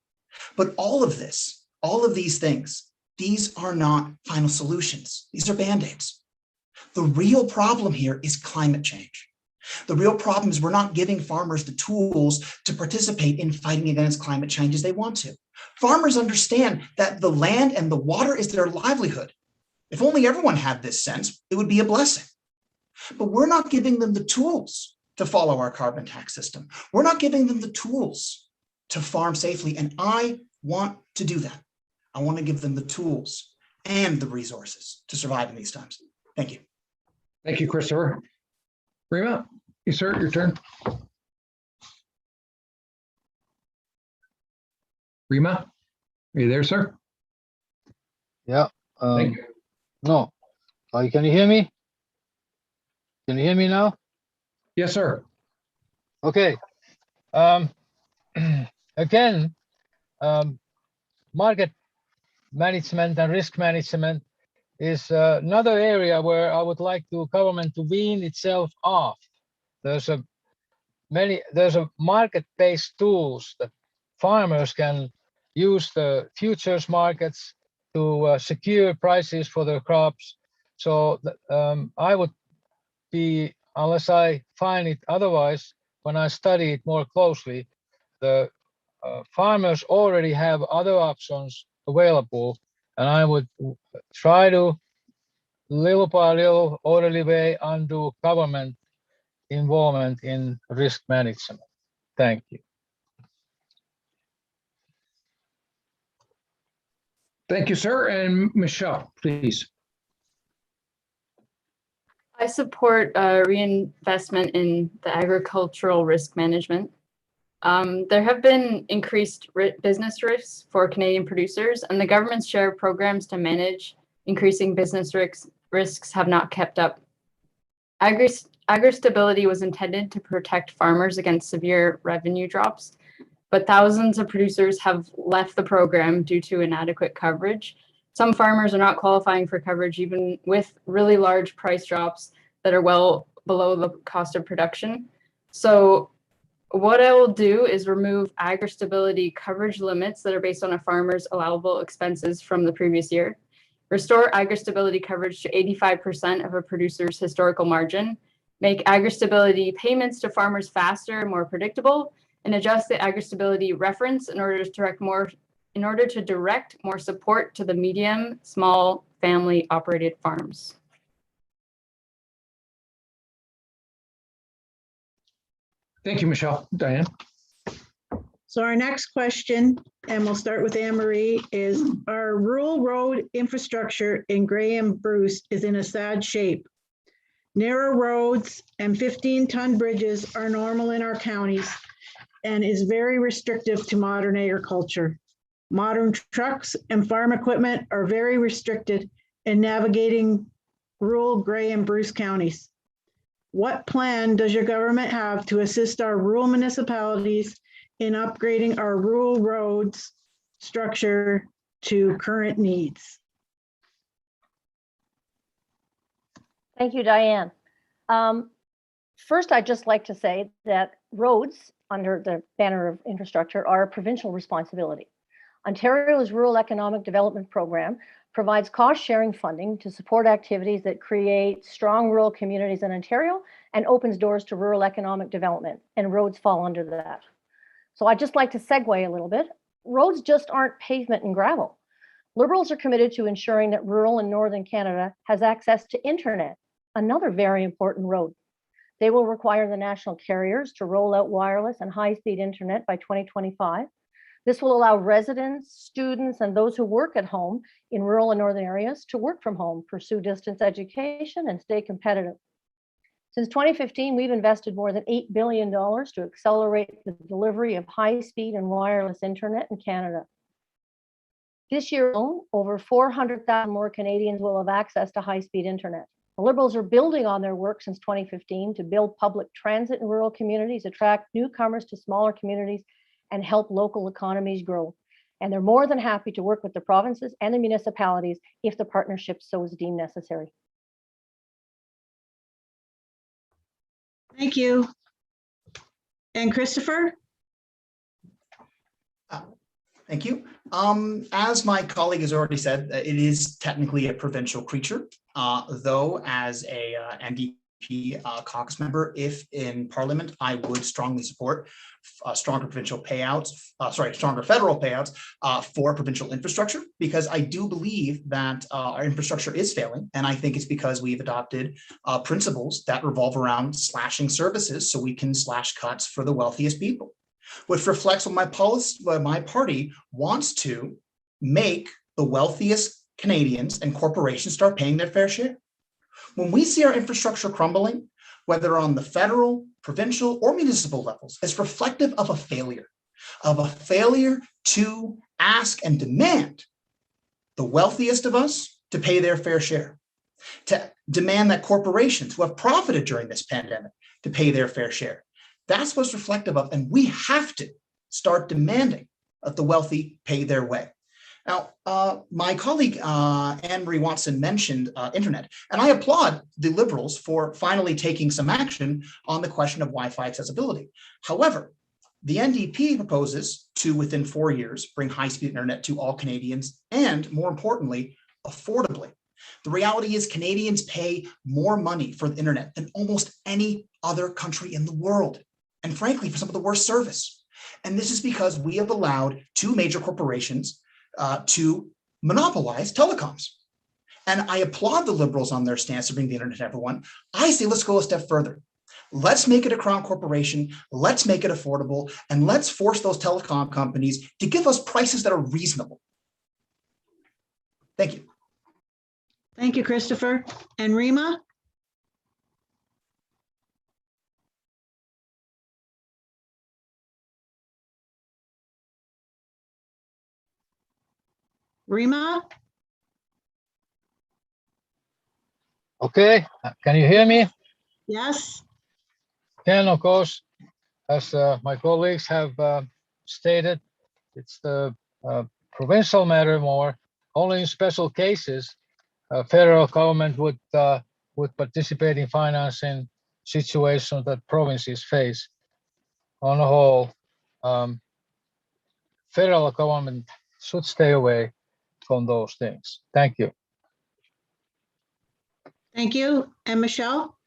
But all of this, all of these things, these are not final solutions. These are Band-Aids. The real problem here is climate change. The real problem is we're not giving farmers the tools to participate in fighting against climate change as they want to. Farmers understand that the land and the water is their livelihood. If only everyone had this sense, it would be a blessing. But we're not giving them the tools to follow our carbon tax system. We're not giving them the tools to farm safely. And I want to do that. I want to give them the tools and the resources to survive in these times. Thank you. Thank you, Christopher. Rima, you sir, your turn. Rima, are you there, sir? Yeah. Thank you. No. Can you hear me? Can you hear me now? Yes, sir. Okay. Again, market management and risk management is another area where I would like the government to wean itself off. There's a market-based tools that farmers can use the futures markets to secure prices for their crops. So I would be, unless I find it otherwise, when I study it more closely, the farmers already have other options available, and I would try to little by little, orderly way, undo government involvement in risk management. Thank you. Thank you, sir. And Michelle, please. I support reinvestment in the agricultural risk management. There have been increased business risks for Canadian producers, and the government's share of programs to manage increasing business risks have not kept up. Agri-stability was intended to protect farmers against severe revenue drops, but thousands of producers have left the program due to inadequate coverage. Some farmers are not qualifying for coverage even with really large price drops that are well below the cost of production. So what I will do is remove agri-stability coverage limits that are based on a farmer's allowable expenses from the previous year, restore agri-stability coverage to 85% of a producer's historical margin, make agri-stability payments to farmers faster and more predictable, and adjust the agri-stability reference in order to direct more support to the medium, small, family-operated farms. Thank you, Michelle. Diane? So our next question, and we'll start with Anne Marie, is our rural road infrastructure in Graham Bruce is in a sad shape. Narrow roads and 15-ton bridges are normal in our counties and is very restrictive to modern agriculture. Modern trucks and farm equipment are very restricted in navigating rural Grey and Bruce counties. What plan does your government have to assist our rural municipalities in upgrading our rural roads structure to current needs? Thank you, Diane. First, I'd just like to say that roads under the banner of infrastructure are a provincial responsibility. Ontario's Rural Economic Development Program provides cost-sharing funding to support activities that create strong rural communities in Ontario and opens doors to rural economic development, and roads fall under that. So I'd just like to segue a little bit. Roads just aren't pavement and gravel. Liberals are committed to ensuring that rural and northern Canada has access to internet, another very important road. They will require the national carriers to roll out wireless and high-speed internet by 2025. This will allow residents, students, and those who work at home in rural and northern areas to work from home, pursue distance education, and stay competitive. Since 2015, we've invested more than $8 billion to accelerate the delivery of high-speed and wireless internet in Canada. This year alone, over 400,000 more Canadians will have access to high-speed internet. The Liberals are building on their work since 2015 to build public transit in rural communities, attract newcomers to smaller communities, and help local economies grow. And they're more than happy to work with the provinces and the municipalities if the partnership so is deemed necessary. Thank you. And Christopher? Thank you. As my colleague has already said, it is technically a provincial creature, though as a NDP caucus member, if in Parliament, I would strongly support stronger provincial payouts, stronger federal payouts for provincial infrastructure, because I do believe that our infrastructure is failing. And I think it's because we've adopted principles that revolve around slashing services so we can slash cuts for the wealthiest people, which reflects what my party wants to make the wealthiest Canadians and corporations start paying their fair share. When we see our infrastructure crumbling, whether on the federal, provincial, or municipal levels, it's reflective of a failure to ask and demand the wealthiest of us to pay their fair share, to demand that corporations who have profited during this pandemic to pay their fair share. That's what's reflective of, and we have to start demanding that the wealthy pay their way. Now, my colleague Anne-Marie Watson mentioned internet, and I applaud the Liberals for finally taking some action on the question of Wi-Fi accessibility. However, the NDP proposes to, within 4 years, bring high-speed internet to all Canadians, and more importantly, affordably. The reality is Canadians pay more money for the internet than almost any other country in the world, and frankly, for some of the worst service. And this is because we have allowed two major corporations to monopolize telecoms. And I applaud the Liberals on their stance to bring the internet to everyone. I say let's go a step further. Let's make it a crown corporation, let's make it affordable, and let's force those telecom companies to give us prices that are reasonable. Thank you. Thank you, Christopher. And Rima? Rima? Okay, can you hear me? Yes. Can, of course, as my colleagues have stated, it's the provincial matter more. Only in special cases, federal government would participate in financing situations that provinces face. On the whole, federal government should stay away from those things. Thank you. Thank you. And Michelle?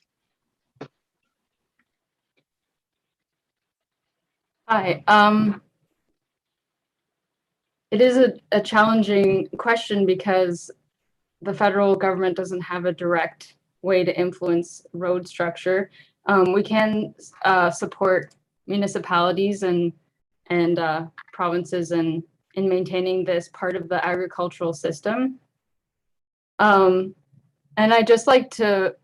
Hi. It is a challenging question because the federal government doesn't have a direct way to influence road structure. We can support municipalities and provinces in maintaining this part of the agricultural system. And I'd just like to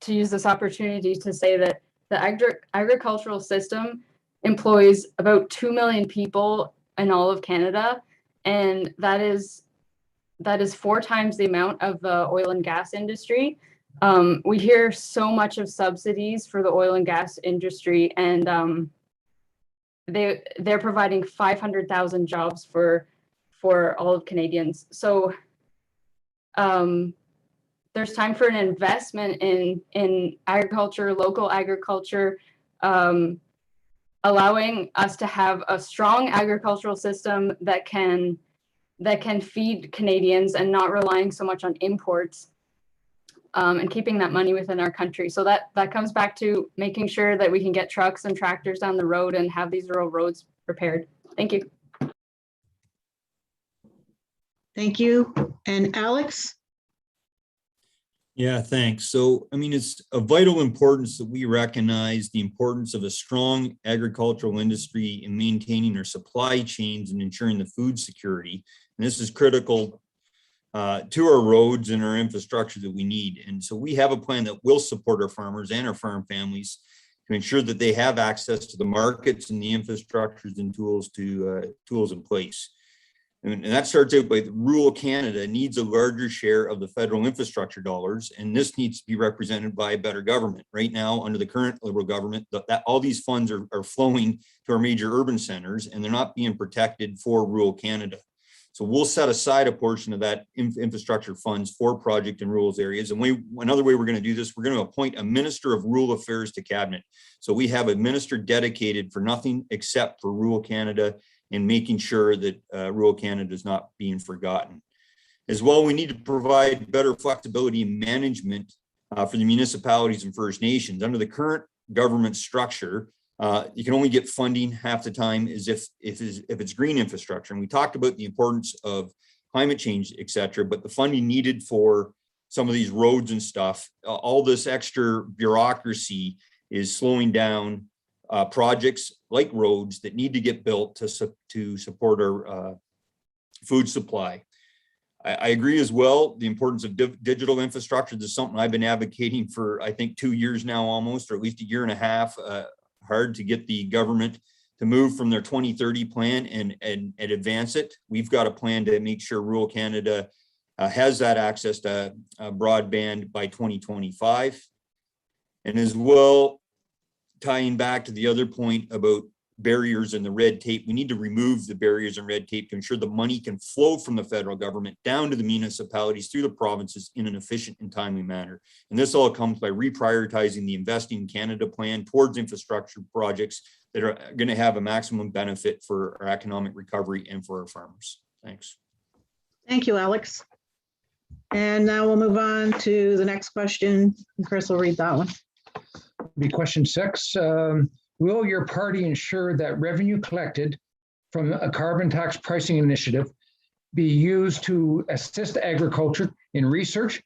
use this opportunity to say that the agricultural system employs about 2 million people in all of Canada, and that is 4 times the amount of the oil and gas industry. We hear so much of subsidies for the oil and gas industry, and they're providing 500,000 jobs for all of Canadians. So there's time for an investment in agriculture, local agriculture, allowing us to have a strong agricultural system that can feed Canadians and not relying so much on imports, and keeping that money within our country. So that comes back to making sure that we can get trucks and tractors down the road and have these rural roads repaired. Thank you. Thank you. And Alex? Yeah, thanks. So, I mean, it's of vital importance that we recognize the importance of a strong agricultural industry in maintaining our supply chains and ensuring the food security. And this is critical to our roads and our infrastructure that we need. And so we have a plan that will support our farmers and our farm families to ensure that they have access to the markets and the infrastructures and tools in place. And that starts out by rural Canada needs a larger share of the federal infrastructure dollars, and this needs to be represented by a better government. Right now, under the current Liberal government, that all these funds are flowing to our major urban centers, and they're not being protected for rural Canada. So we'll set aside a portion of that infrastructure funds for project in rural areas. And another way we're going to do this, we're going to appoint a Minister of Rural Affairs to Cabinet. So we have a minister dedicated for nothing except for rural Canada and making sure that rural Canada is not being forgotten. As well, we need to provide better flexibility in management for the municipalities and First Nations. Under the current government structure, you can only get funding half the time as if it's green infrastructure. And we talked about the importance of climate change, et cetera, but the funding needed for some of these roads and stuff, all this extra bureaucracy is slowing down projects like roads that need to get built to support our food supply. I agree as well, the importance of digital infrastructure. This is something I've been advocating for, I think, 2 years now almost, or at least a year and a half, hard to get the government to move from their 2030 plan and advance it. We've got a plan to make sure rural Canada has that access to broadband by 2025. And as well, tying back to the other point about barriers and the red tape, we need to remove the barriers and red tape to ensure the money can flow from the federal government down to the municipalities through the provinces in an efficient and timely manner. And this all comes by reprioritizing the Investing in Canada plan towards infrastructure projects that are going to have a maximum benefit for our economic recovery and for our farmers. Thanks. Thank you, Alex. And now we'll move on to the next question. Chris will read that one. Be question 6. Will your party ensure that revenue collected from a carbon tax pricing initiative be used to assist agriculture in research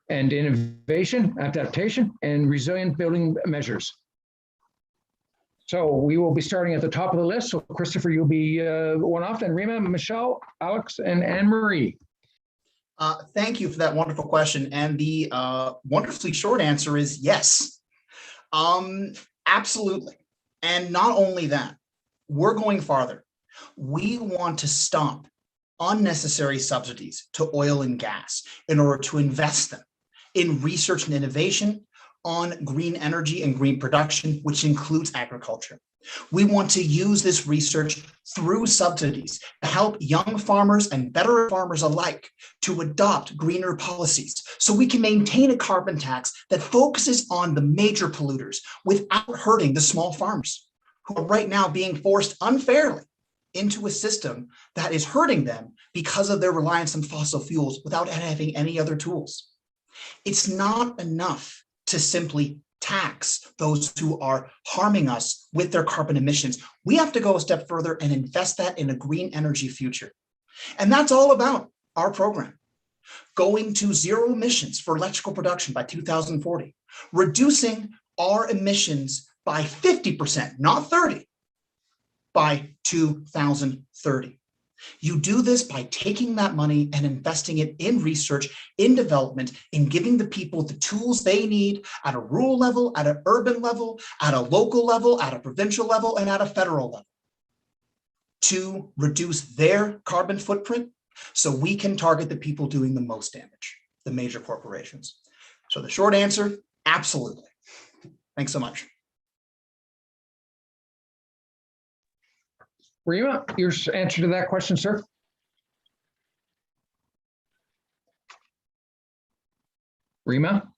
and innovation, adaptation, and resilient building measures? So we will be starting at the top of the list. So Christopher, you'll be one off, then Rima, Michelle, Alex, and Anne-Marie. Thank you for that wonderful question. And the wonderfully short answer is yes. Absolutely. And not only that, we're going farther. We want to stop unnecessary subsidies to oil and gas in order to invest them in research and innovation on green energy and green production, which includes agriculture. We want to use this research through subsidies to help young farmers and veteran farmers alike to adopt greener policies so we can maintain a carbon tax that focuses on the major polluters without hurting the small farmers who are right now being forced unfairly into a system that is hurting them because of their reliance on fossil fuels without having any other tools. It's not enough to simply tax those who are harming us with their carbon emissions. We have to go a step further and invest that in a green energy future. And that's all about our program. Going to zero emissions for electrical production by 2040, reducing our emissions by 50%, not 30, by 2030. You do this by taking that money and investing it in research, in development, in giving the people the tools they need at a rural level, at an urban level, at a local level, at a provincial level, and at a federal level to reduce their carbon footprint so we can target the people doing the most damage, the major corporations. So the short answer, absolutely. Thanks so much. Rima, your answer to that question, sir? Rima?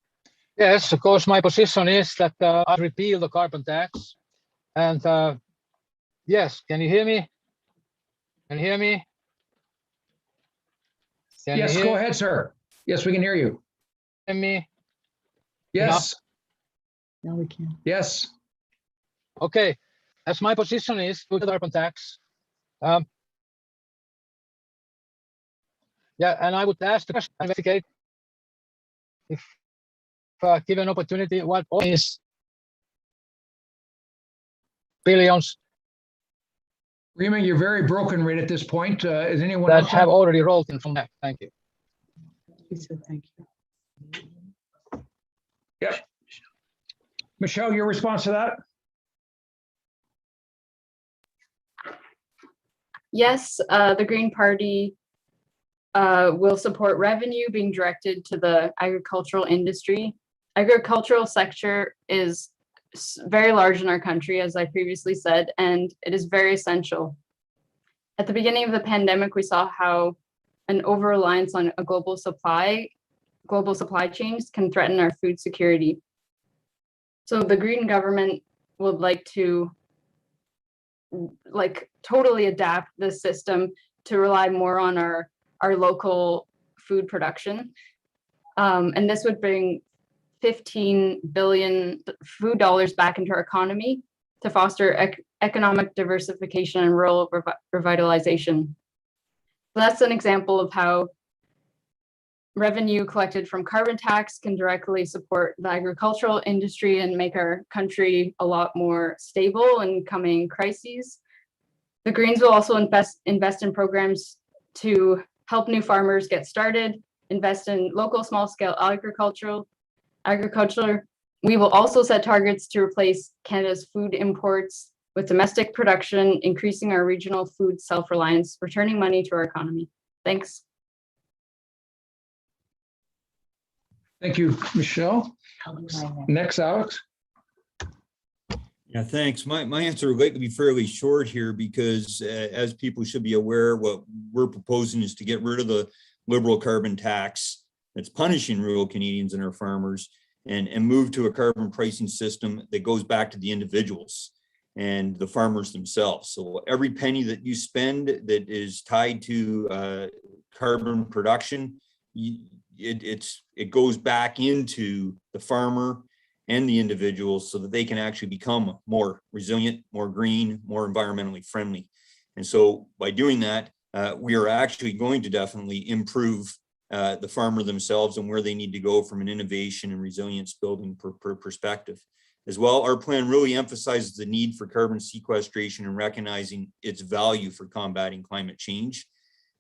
Yes, of course, my position is that I repeal the carbon tax. And yes, can you hear me? Can you hear me? Can Yes, you go hear ahead, sir. Yes, we can hear you. me? Yes, Now we can. yes. Okay, as my position is with the carbon tax. Yeah, and I would ask the question, investigate if given opportunity, what is billions Rima, you're very broken right at this point. Is anyone that else? have already rolled in from that? Thank you. He said thank you. Yeah. Michelle, your response to that? Yes, the Green Party will support revenue being directed to the agricultural industry. Agricultural sector is very large in our country, as I previously said, and it is very essential. At the beginning of the pandemic, we saw how an over-reliance on a global supply chains can threaten our food security. So the Green government would like to totally adapt the system to rely more on our local food production. And this would bring 15 billion food dollars back into our economy to foster economic diversification and rural revitalization. So that's an example of how revenue collected from carbon tax can directly support the agricultural industry and make our country a lot more stable in coming crises. The Greens will also invest in programs to help new farmers get started, invest in local small-scale agriculture. We will also set targets to replace Canada's food imports with domestic production, increasing our regional food self-reliance, returning money to our economy. Thanks. Thank you, Michelle. Next, Alex. Yeah, thanks. My answer would like to be fairly short here because as people should be aware, what we're proposing is to get rid of the liberal carbon tax that's punishing rural Canadians and our farmers and move to a carbon pricing system that goes back to the individuals and the farmers themselves. So every penny that you spend that is tied to carbon production, it goes back into the farmer and the individuals so that they can actually become more resilient, more green, more environmentally friendly. And so by doing that, we are actually going to definitely improve the farmer themselves and where they need to go from an innovation and resilience building perspective. As well, our plan really emphasizes the need for carbon sequestration and recognizing its value for combating climate change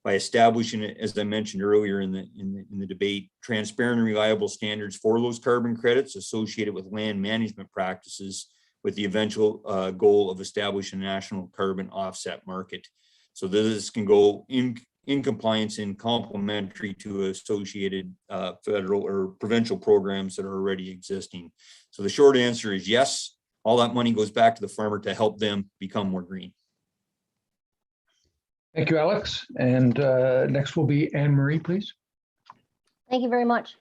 by establishing, as I mentioned earlier in the debate, transparent and reliable standards for those carbon credits associated with land management practices, with the eventual goal of establishing a national carbon offset market. So this can go in compliance and complementary to associated federal or provincial programs that are already existing. So the short answer is yes, all that money goes back to the farmer to help them become more green. Thank you, Alex. And next will be Anne Marie, please. Thank you very much.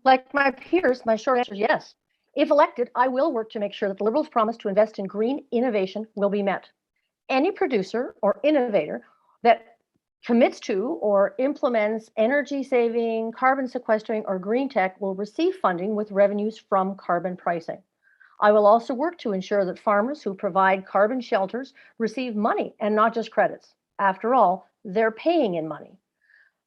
Like my peers, my short answer is yes. If elected, I will work to make sure that the Liberals' promise to invest in green innovation will be met. Any producer or innovator that commits to or implements energy saving, carbon sequestering, or green tech will receive funding with revenues from carbon pricing. I will also work to ensure that farmers who provide carbon shelters receive money and not just credits. After all, they're paying in money.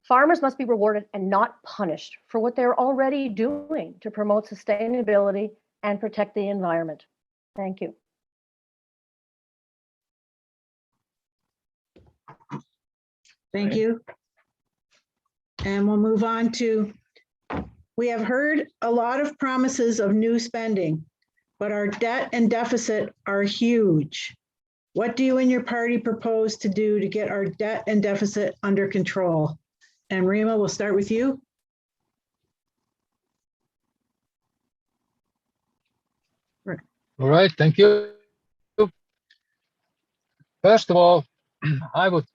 Farmers must be rewarded and not punished for what they're already doing to promote sustainability and protect the environment. Thank you. Thank you. And we'll move on to, we have heard a lot of promises of new spending, but our debt and deficit are huge. What do you and your party propose to do to get our debt and deficit under control? And Rima, we'll start with you. All right, thank you. First of all, I would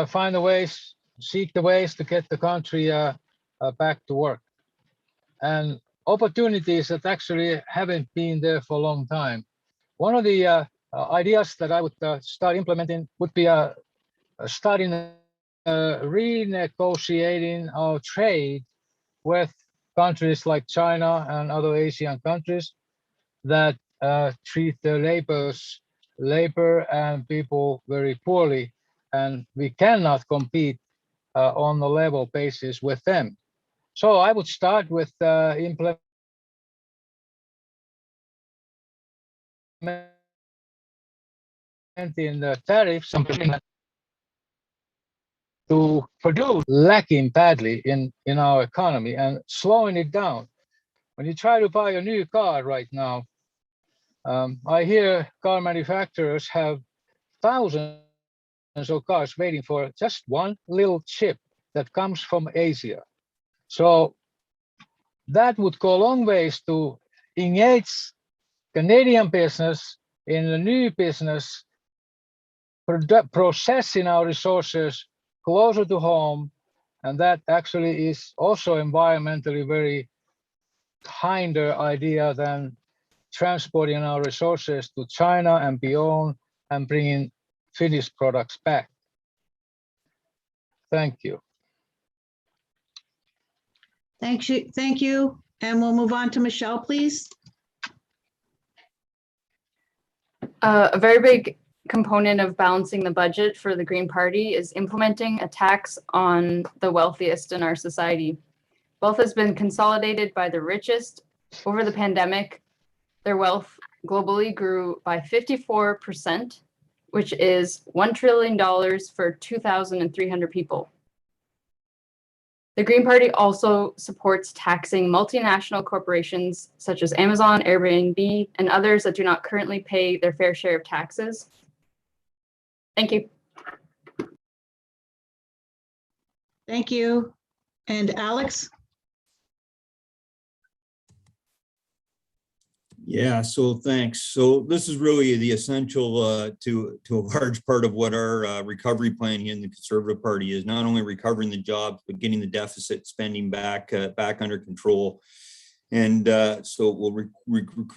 find the ways, seek the ways to get the country back to work. And opportunities that actually haven't been there for a long time. One of the ideas that I would start implementing would be starting renegotiating our trade with countries like China and other Asian countries that treat their labor and people very poorly. And we cannot compete on a level basis with them. So I would start with implementing the tariffs to produce lacking badly in our economy and slowing it down. When you try to buy a new car right now, I hear car manufacturers have thousands of cars waiting for just one little chip that comes from Asia. So that would go a long ways to engage Canadian business in a new business, processing our resources closer to home. And that actually is also environmentally very kinder idea than transporting our resources to China and beyond and bringing finished products back. Thank you. Thank you. And we'll move on to Michelle, please. A very big component of balancing the budget for the Green Party is implementing a tax on the wealthiest in our society. Wealth has been consolidated by the richest. Over the pandemic, their wealth globally grew by 54%, which is $1 trillion for 2,300 people. The Green Party also supports taxing multinational corporations such as Amazon, Airbnb, and others that do not currently pay their fair share of taxes. Thank you. Thank you. And Alex? Yeah, so thanks. So this is really the essential to a large part of what our recovery plan here in the Conservative Party is, not only recovering the jobs, but getting the deficit spending back under control. And so we'll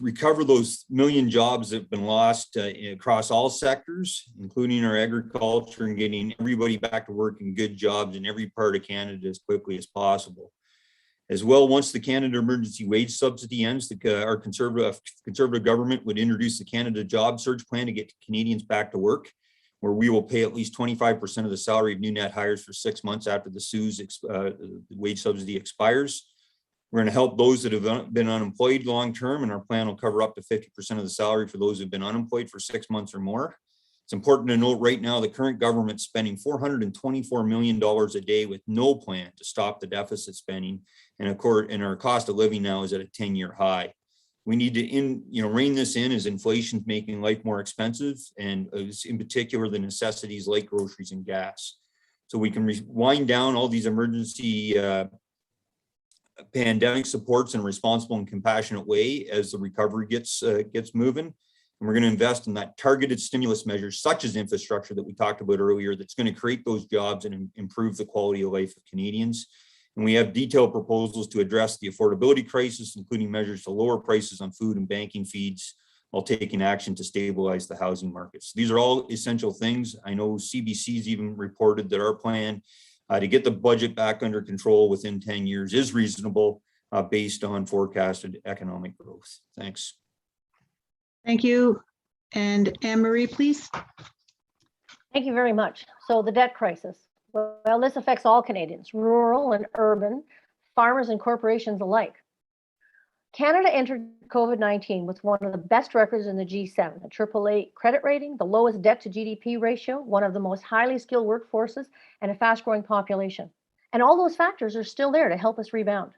recover those million jobs that have been lost across all sectors, including our agriculture, and getting everybody back to work in good jobs in every part of Canada as quickly as possible. As well, once the Canada Emergency Wage Subsidy ends, our conservative government would introduce the Canada Job Search Plan to get Canadians back to work, where we will pay at least 25% of the salary of new net hires for 6 months after the CEWS wage subsidy expires. We're going to help those that have been unemployed long-term, and our plan will cover up to 50% of the salary for those who've been unemployed for 6 months or more. It's important to note right now the current government's spending $424 million a day with no plan to stop the deficit spending, and our cost of living now is at a 10-year high. We need to rein this in as inflation's making life more expensive, and in particular the necessities like groceries and gas. So we can wind down all these emergency pandemic supports in a responsible and compassionate way as the recovery gets moving. And we're going to invest in that targeted stimulus measures, such as infrastructure that we talked about earlier, that's going to create those jobs and improve the quality of life of Canadians. And we have detailed proposals to address the affordability crisis, including measures to lower prices on food and banking feeds, while taking action to stabilize the housing markets. These are all essential things. I know CBC's even reported that our plan to get the budget back under control within 10 years is reasonable based on forecasted economic growth. Thanks. Thank you. And Anne-Marie, please. Thank you very much. So the debt crisis. Well, this affects all Canadians, rural and urban, farmers and corporations alike. Canada entered COVID-19 with one of the best records in the G7, a AAA credit rating, the lowest debt to GDP ratio, one of the most highly skilled workforces, and a fast-growing population. And all those factors are still there to help us rebound.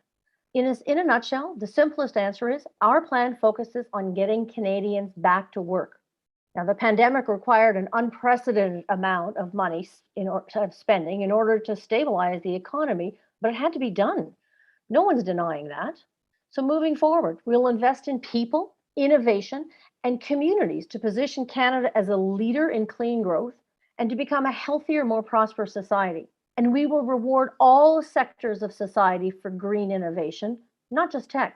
In a nutshell, the simplest answer is our plan focuses on getting Canadians back to work. Now, the pandemic required an unprecedented amount of money of spending in order to stabilize the economy, but it had to be done. No one's denying that. So moving forward, we'll invest in people, innovation, and communities to position Canada as a leader in clean growth and to become a healthier, more prosperous society. And we will reward all sectors of society for green innovation, not just tech.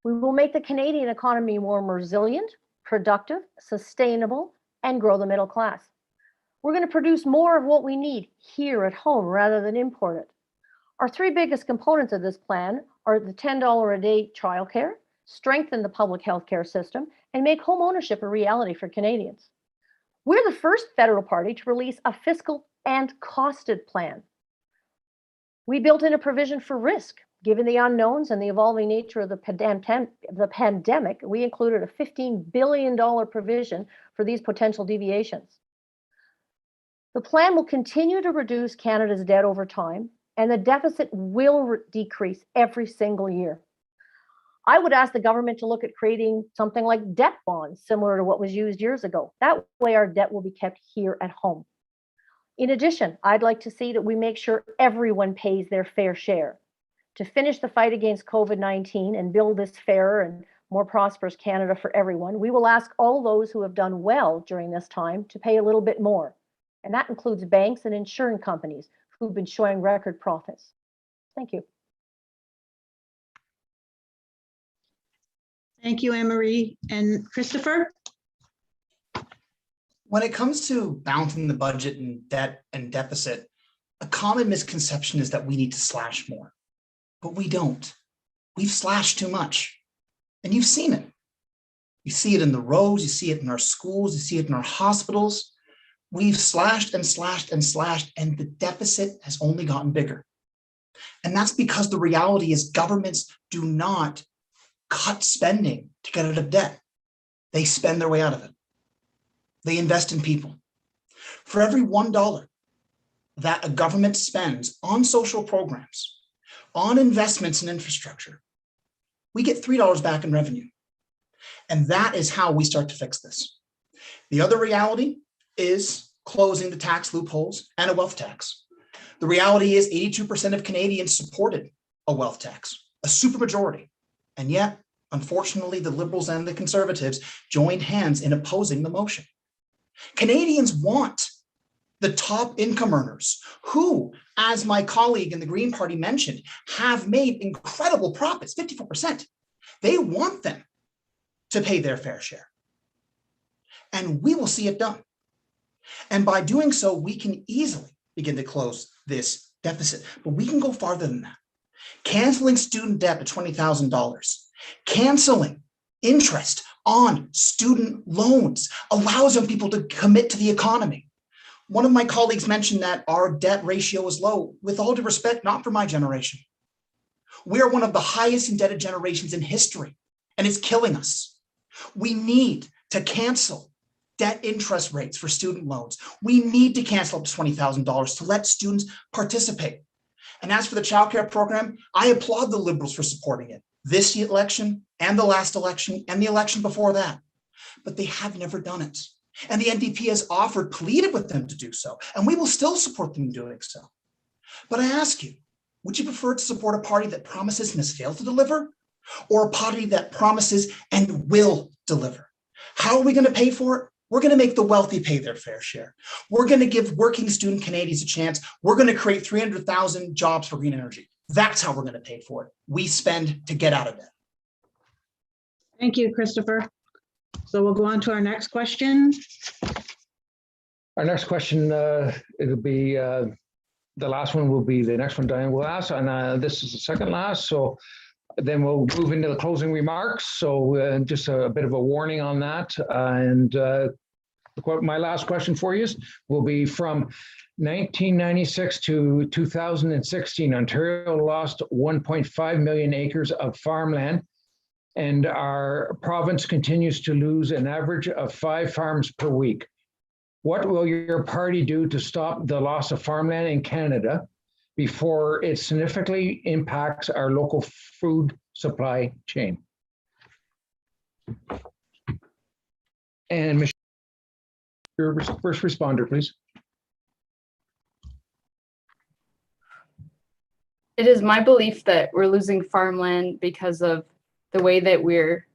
We will make the Canadian economy more resilient, productive, sustainable, and grow the middle class. We're going to produce more of what we need here at home rather than import it. Our three biggest components of this plan are the $10 a day childcare, strengthen the public health care system, and make home ownership a reality for Canadians. We're the first federal party to release a fiscal and costed plan. We built in a provision for risk. Given the unknowns and the evolving nature of the pandemic, we included a $15 billion provision for these potential deviations. The plan will continue to reduce Canada's debt over time, and the deficit will decrease every single year. I would ask the government to look at creating something like debt bonds, similar to what was used years ago. That way our debt will be kept here at home. In addition, I'd like to see that we make sure everyone pays their fair share. To finish the fight against COVID-19 and build this fairer and more prosperous Canada for everyone, we will ask all those who have done well during this time to pay a little bit more. And that includes banks and insurance companies who've been showing record profits. Thank you. Thank you, Anne-Marie. And Christopher? When it comes to balancing the budget and debt and deficit, a common misconception is that we need to slash more, but we don't. We've slashed too much, and you've seen it. You see it in the roads, you see it in our schools, you see it in our hospitals. We've slashed and slashed and slashed, and the deficit has only gotten bigger. And that's because the reality is governments do not cut spending to get out of debt. They spend their way out of it. They invest in people. For every $1 that a government spends on social programs, on investments in infrastructure, we get $3 back in revenue. And that is how we start to fix this. The other reality is closing the tax loopholes and a wealth tax. The reality is 82% of Canadians supported a wealth tax, a supermajority. And yet, unfortunately, the Liberals and the Conservatives joined hands in opposing the motion. Canadians want the top income earners who, as my colleague in the Green Party mentioned, have made incredible profits, 54%. They want them to pay their fair share. And we will see it done. And by doing so, we can easily begin to close this deficit. But we can go farther than that. Canceling student debt at $20,000, canceling interest on student loans allows young people to commit to the economy. One of my colleagues mentioned that our debt ratio is low. With all due respect, not for my generation. We are one of the highest indebted generations in history, and it's killing us. We need to cancel debt interest rates for student loans. We need to cancel up to $20,000 to let students participate. And as for the childcare program, I applaud the Liberals for supporting it. This election and the last election and the election before that. But they have never done it. And the NDP has pleaded with them to do so. And we will still support them in doing so. But I ask you, would you prefer to support a party that promises and has failed to deliver? Or a party that promises and will deliver? How are we going to pay for it? We're going to make the wealthy pay their fair share. We're going to give working student Canadians a chance. We're going to create 300,000 jobs for green energy. That's how we're going to pay for it. We spend to get out of debt. Thank you, Christopher. So we'll go on to our next question. Our next question, it'll be, the last one will be the next one Diane will ask, and this is the second last. So then we'll move into the closing remarks. So just a bit of a warning on that. My last question for you will be from 1996 to 2016, Ontario lost 1.5 million acres of farmland, and our province continues to lose an average of 5 farms per week. What will your party do to stop the loss of farmland in Canada before it significantly impacts our local food supply chain? And Michelle, your first responder, please. It is my belief that we're losing farmland because of the way that we're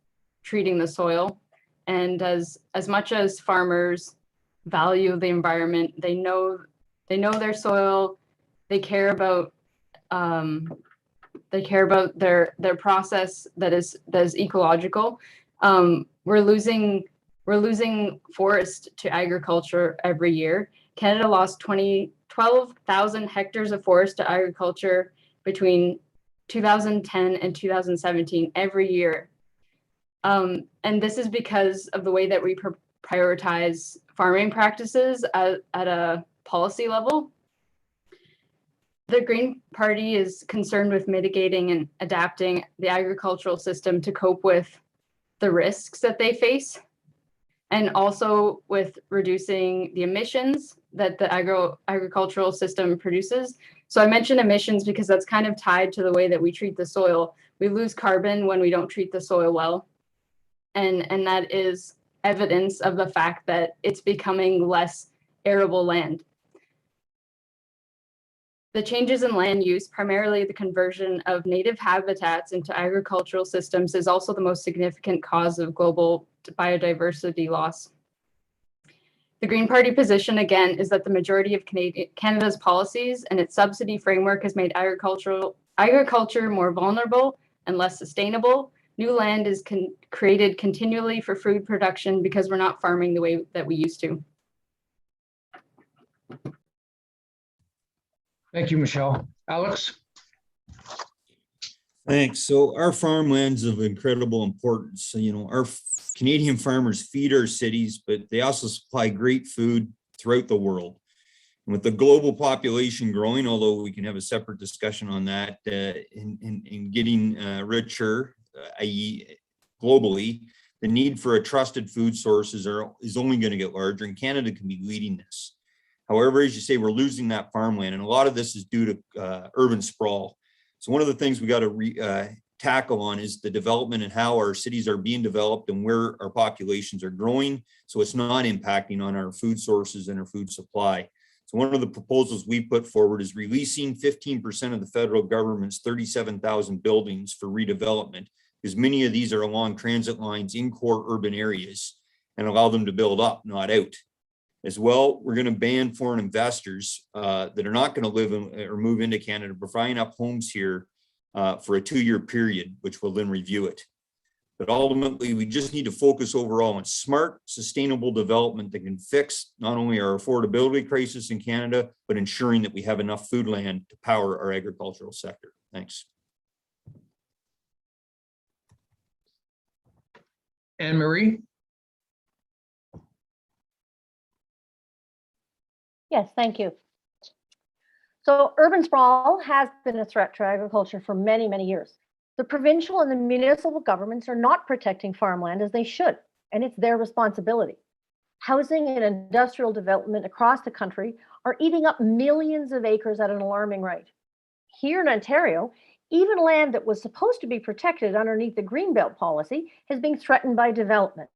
treating the soil. And as much as farmers value the environment, they know their soil, they care about their process that is ecological. We're losing forest to agriculture every year. Canada lost 12,000 hectares of forest to agriculture between 2010 and 2017 every year. And this is because of the way that we prioritize farming practices at a policy level. The Green Party is concerned with mitigating and adapting the agricultural system to cope with the risks that they face, and also with reducing the emissions that the agricultural system produces. So I mentioned emissions because that's kind of tied to the way that we treat the soil. We lose carbon when we don't treat the soil well. And that is evidence of the fact that it's becoming less arable land. The changes in land use, primarily the conversion of native habitats into agricultural systems, is also the most significant cause of global biodiversity loss. The Green Party position, again, is that the majority of Canada's policies and its subsidy framework has made agriculture more vulnerable and less sustainable. New land is created continually for food production because we're not farming the way that we used to. Thank you, Michelle. Alex? Thanks. So our farmland's of incredible importance. So, our Canadian farmers feed our cities, but they also supply great food throughout the world. And with the global population growing, although we can have a separate discussion on that, in getting richer, i.e. globally, the need for a trusted food source is only going to get larger, and Canada can be leading this. However, as you say, we're losing that farmland, and a lot of this is due to urban sprawl. So one of the things we got to tackle on is the development and how our cities are being developed and where our populations are growing, so it's not impacting on our food sources and our food supply. So one of the proposals we put forward is releasing 15% of the federal government's 37,000 buildings for redevelopment, because many of these are along transit lines in core urban areas, and allow them to build up, not out. As well, we're going to ban foreign investors that are not going to live in, or move into Canada, providing up homes here for a 2-year period, which will then review it. But ultimately, we just need to focus overall on smart, sustainable development that can fix not only our affordability crisis in Canada, but ensuring that we have enough food land to power our agricultural sector. Thanks. Anne-Marie? Yes, thank you. So urban sprawl has been a threat to agriculture for many, many years. The provincial and the municipal governments are not protecting farmland as they should, and it's their responsibility. Housing and industrial development across the country are eating up millions of acres at an alarming rate. Here in Ontario, even land that was supposed to be protected underneath the Greenbelt policy is being threatened by development.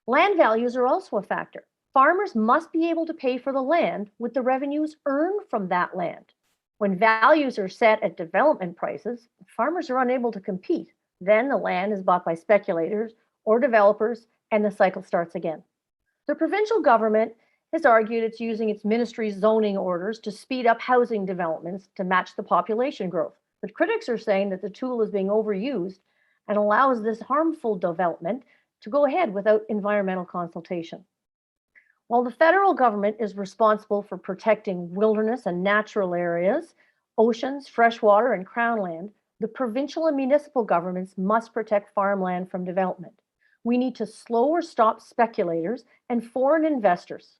Land values are also a factor. Farmers must be able to pay for the land with the revenues earned from that land. When values are set at development prices, farmers are unable to compete. Then the land is bought by speculators or developers, and the cycle starts again. The provincial government has argued it's using its ministry's zoning orders to speed up housing developments to match the population growth. But critics are saying that the tool is being overused and allows this harmful development to go ahead without environmental consultation. While the federal government is responsible for protecting wilderness and natural areas, oceans, freshwater, and crown land, the provincial and municipal governments must protect farmland from development. We need to slow or stop speculators and foreign investors.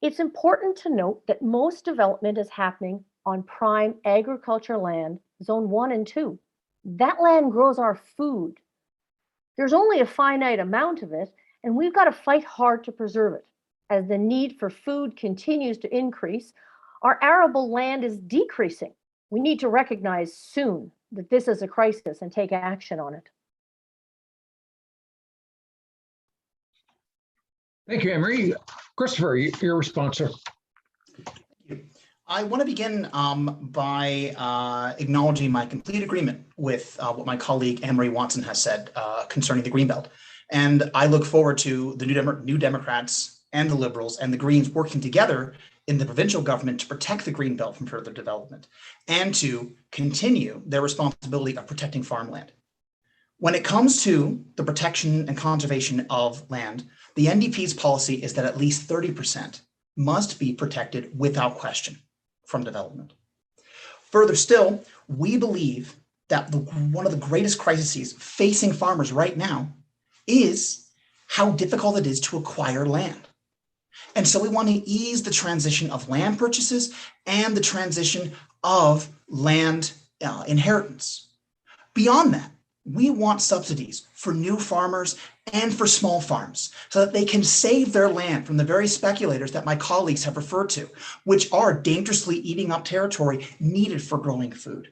It's important to note that most development is happening on prime agriculture land, zone 1 and 2. That land grows our food. There's only a finite amount of it, and we've got to fight hard to preserve it. As the need for food continues to increase, our arable land is decreasing. We need to recognize soon that this is a crisis and take action on it. Thank you, Anne-Marie. Christopher, your response, sir. I want to begin by acknowledging my complete agreement with what my colleague Anne-Marie Watson has said concerning the Greenbelt. And I look forward to the New Democrats and the Liberals and the Greens working together in the provincial government to protect the Greenbelt from further development and to continue their responsibility of protecting farmland. When it comes to the protection and conservation of land, the NDP's policy is that at least 30% must be protected without question from development. Further still, we believe that one of the greatest crises facing farmers right now is how difficult it is to acquire land. And so we want to ease the transition of land purchases and the transition of land inheritance. Beyond that, we want subsidies for new farmers and for small farms so that they can save their land from the very speculators that my colleagues have referred to, which are dangerously eating up territory needed for growing food.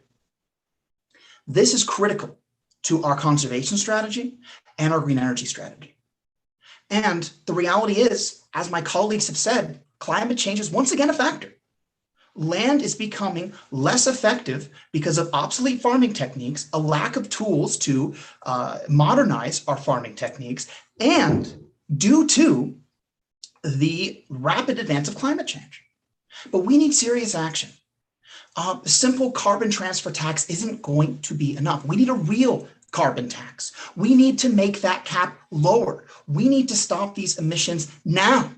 This is critical to our conservation strategy and our green energy strategy. And the reality is, as my colleagues have said, climate change is once again a factor. Land is becoming less effective because of obsolete farming techniques, a lack of tools to modernize our farming techniques, and due to the rapid advance of climate change. But we need serious action. A simple carbon transfer tax isn't going to be enough. We need a real carbon tax. We need to make that cap lower. We need to stop these emissions now.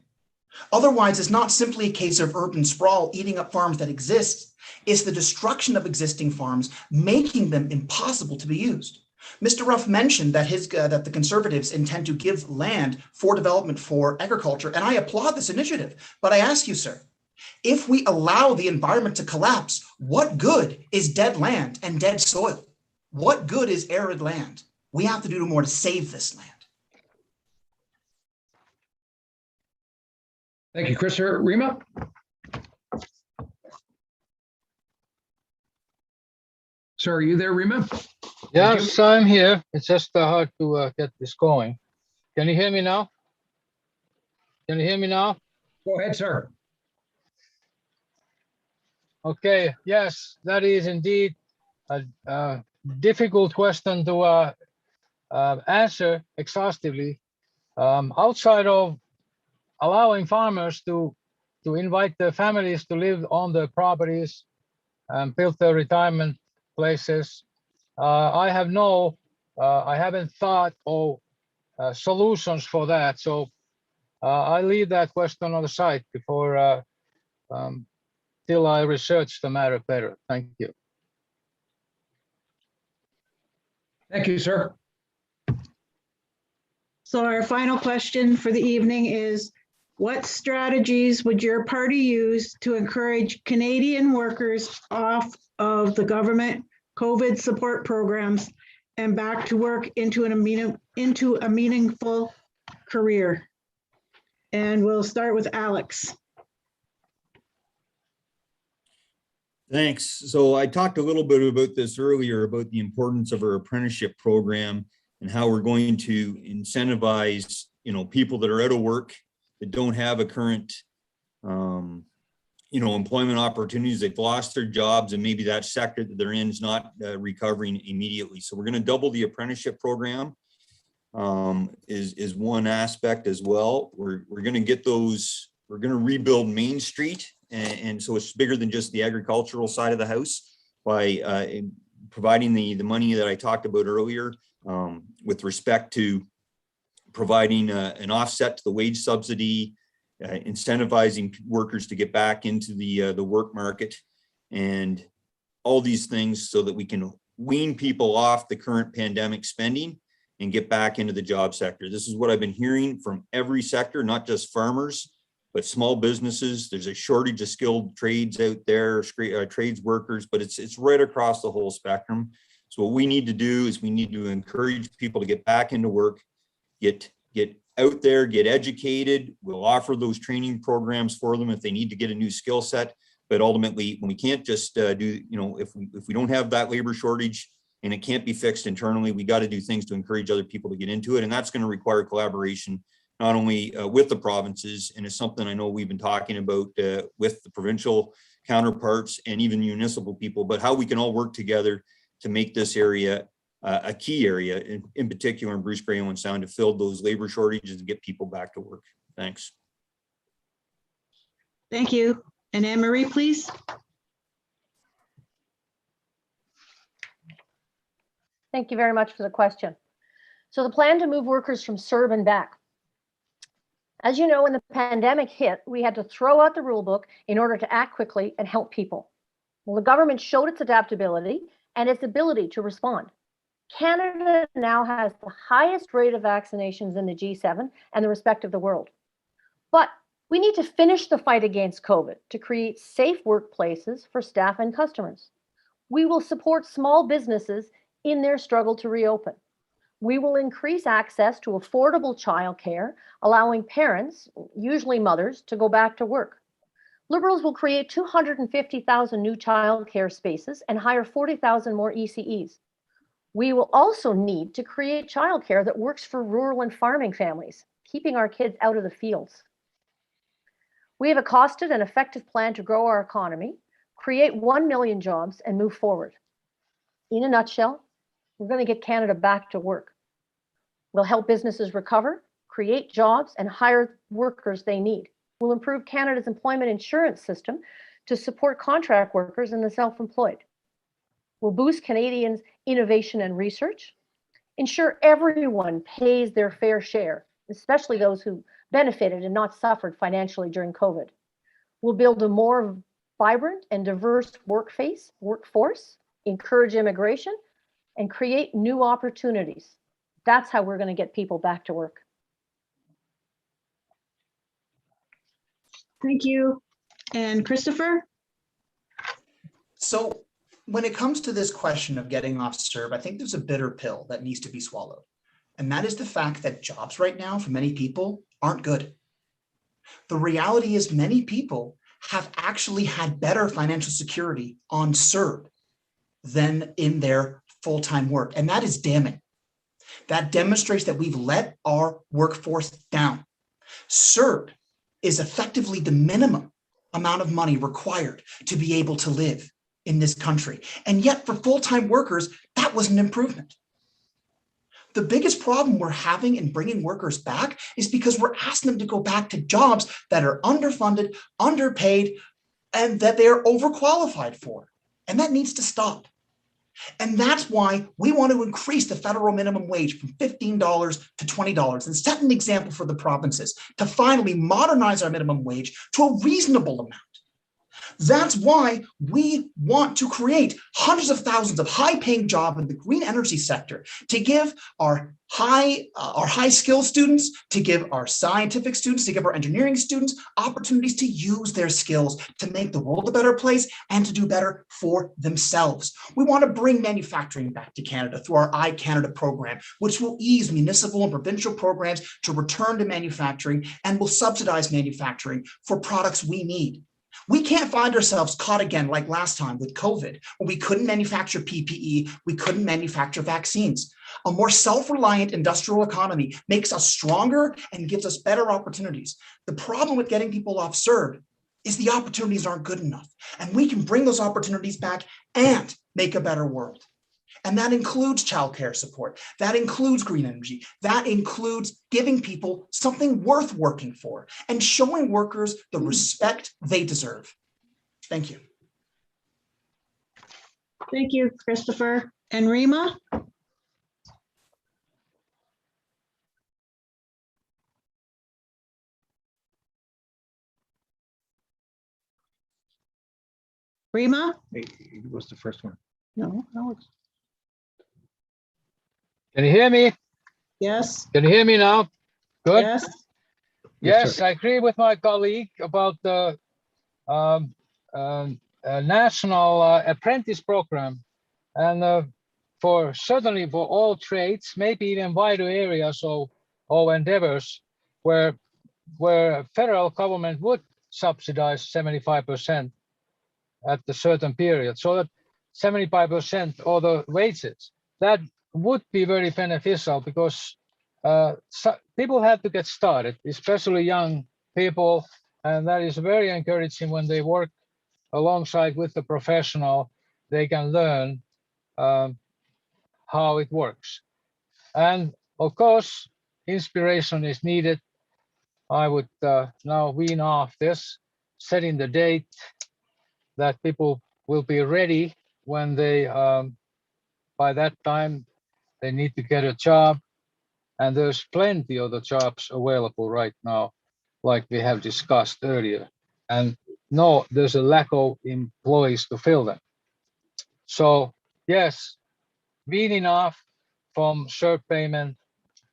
Otherwise, it's not simply a case of urban sprawl eating up farms that exist. It's the destruction of existing farms, making them impossible to be used. Mr. Ruff mentioned that that the Conservatives intend to give land for development for agriculture, and I applaud this initiative. But I ask you, sir, if we allow the environment to collapse, what good is dead land and dead soil? What good is arid land? We have to do more to save this land. Thank you, Chris. Rima? Sir, are you there, Rima? Yes, I'm here. It's just hard to get this going. Can you hear me now? Can you hear me now? Go ahead, sir. Okay, yes, that is indeed a difficult question to answer exhaustively. Outside of allowing farmers to invite their families to live on their properties and build their retirement places, I haven't thought of solutions for that. So I leave that question on the side before till I research the matter better. Thank you. Thank you, sir. So our final question for the evening is, what strategies would your party use to encourage Canadian workers off of the government COVID support programs and back to work into a meaningful career? And we'll start with Alex. Thanks. So I talked a little bit about this earlier, about the importance of our apprenticeship program and how we're going to incentivize, people that are out of work, that don't have a current, employment opportunities. They've lost their jobs, and maybe that sector that they're in is not recovering immediately. So we're going to double the apprenticeship program. Is one aspect as well. We're going to get those. We're going to rebuild Main Street, and so it's bigger than just the agricultural side of the house by providing the money that I talked about earlier with respect to providing an offset to the wage subsidy, incentivizing workers to get back into the work market, and all these things so that we can wean people off the current pandemic spending and get back into the job sector. This is what I've been hearing from every sector, not just farmers, but small businesses. There's a shortage of skilled trades out there, trades workers, but it's right across the whole spectrum. So what we need to do is we need to encourage people to get back into work, get out there, get educated. We'll offer those training programs for them if they need to get a new skill set. But ultimately, when we can't just if we don't have that labor shortage and it can't be fixed internally, we got to do things to encourage other people to get into it. And that's going to require collaboration, not only with the provinces, and it's something I know we've been talking about with the provincial counterparts and even municipal people, but how we can all work together to make this area a key area, in particular in Bruce Grey and Owen Sound, to fill those labor shortages and get people back to work. Thanks. Thank you. And Anne-Marie, please. Thank you very much for the question. So the plan to move workers from CERB and back. As you know, when the pandemic hit, we had to throw out the rule book in order to act quickly and help people. Well, the government showed its adaptability and its ability to respond. Canada now has the highest rate of vaccinations in the G7 and the respect of the world. But We need to finish the fight against COVID to create safe workplaces for staff and customers. We will support small businesses in their struggle to reopen. We will increase access to affordable childcare, allowing parents, usually mothers, to go back to work. Liberals will create 250,000 new childcare spaces and hire 40,000 more ECEs. We will also need to create childcare that works for rural and farming families, keeping our kids out of the fields. We have a costed and effective plan to grow our economy, create 1 million jobs, and move forward. In a nutshell, we're going to get Canada back to work. We'll help businesses recover, create jobs, and hire workers they need. We'll improve Canada's employment insurance system to support contract workers and the self-employed. We'll boost Canadians' innovation and research, ensure everyone pays their fair share, especially those who benefited and not suffered financially during COVID. We'll build a more vibrant and diverse workforce, encourage immigration, and create new opportunities. That's how we're going to get people back to work. Thank you. And Christopher? So when it comes to this question of getting off CERB, I think there's a bitter pill that needs to be swallowed. And that is the fact that jobs right now for many people aren't good. The reality is many people have actually had better financial security on CERB than in their full-time work. And that is damning. That demonstrates that we've let our workforce down. CERB is effectively the minimum amount of money required to be able to live in this country. And yet for full-time workers, that was an improvement. The biggest problem we're having in bringing workers back is because we're asking them to go back to jobs that are underfunded, underpaid, and that they are overqualified for. And that needs to stop. And that's why we want to increase the federal minimum wage from $15 to $20 and set an example for the provinces to finally modernize our minimum wage to a reasonable amount. That's why we want to create hundreds of thousands of high-paying jobs in the green energy sector to give our high-skill students, to give our scientific students, to give our engineering students opportunities to use their skills to make the world a better place and to do better for themselves. We want to bring manufacturing back to Canada through our iCanada program, which will ease municipal and provincial programs to return to manufacturing and will subsidize manufacturing for products we need. We can't find ourselves caught again like last time with COVID, when we couldn't manufacture PPE, we couldn't manufacture vaccines. A more self-reliant industrial economy makes us stronger and gives us better opportunities. The problem with getting people off CERB is the opportunities aren't good enough. And we can bring those opportunities back and make a better world. And that includes childcare support. That includes green energy. That includes giving people something worth working for and showing workers the respect they deserve. Thank you. Thank you, Christopher. And Rima? Rima? It was the first one. No. Can you hear me? Yes. Can you hear me now? Good. Yes. Yes, sir. I agree with my colleague about the national apprentice program, and certainly for all trades, maybe even wider areas or endeavors where federal government would subsidize 75% at a certain period, so that 75% of the wages, that would be very beneficial, because people have to get started, especially young people, and that is very encouraging. When they work alongside with the professional, they can learn how it works. And of course, inspiration is needed. I would now wean off this, setting the date that people will be ready when they, by that time, they need to get a job. And there's plenty of the jobs available right now, like we have discussed earlier. And no, there's a lack of employees to fill them. So yes, weaning off from CERB payment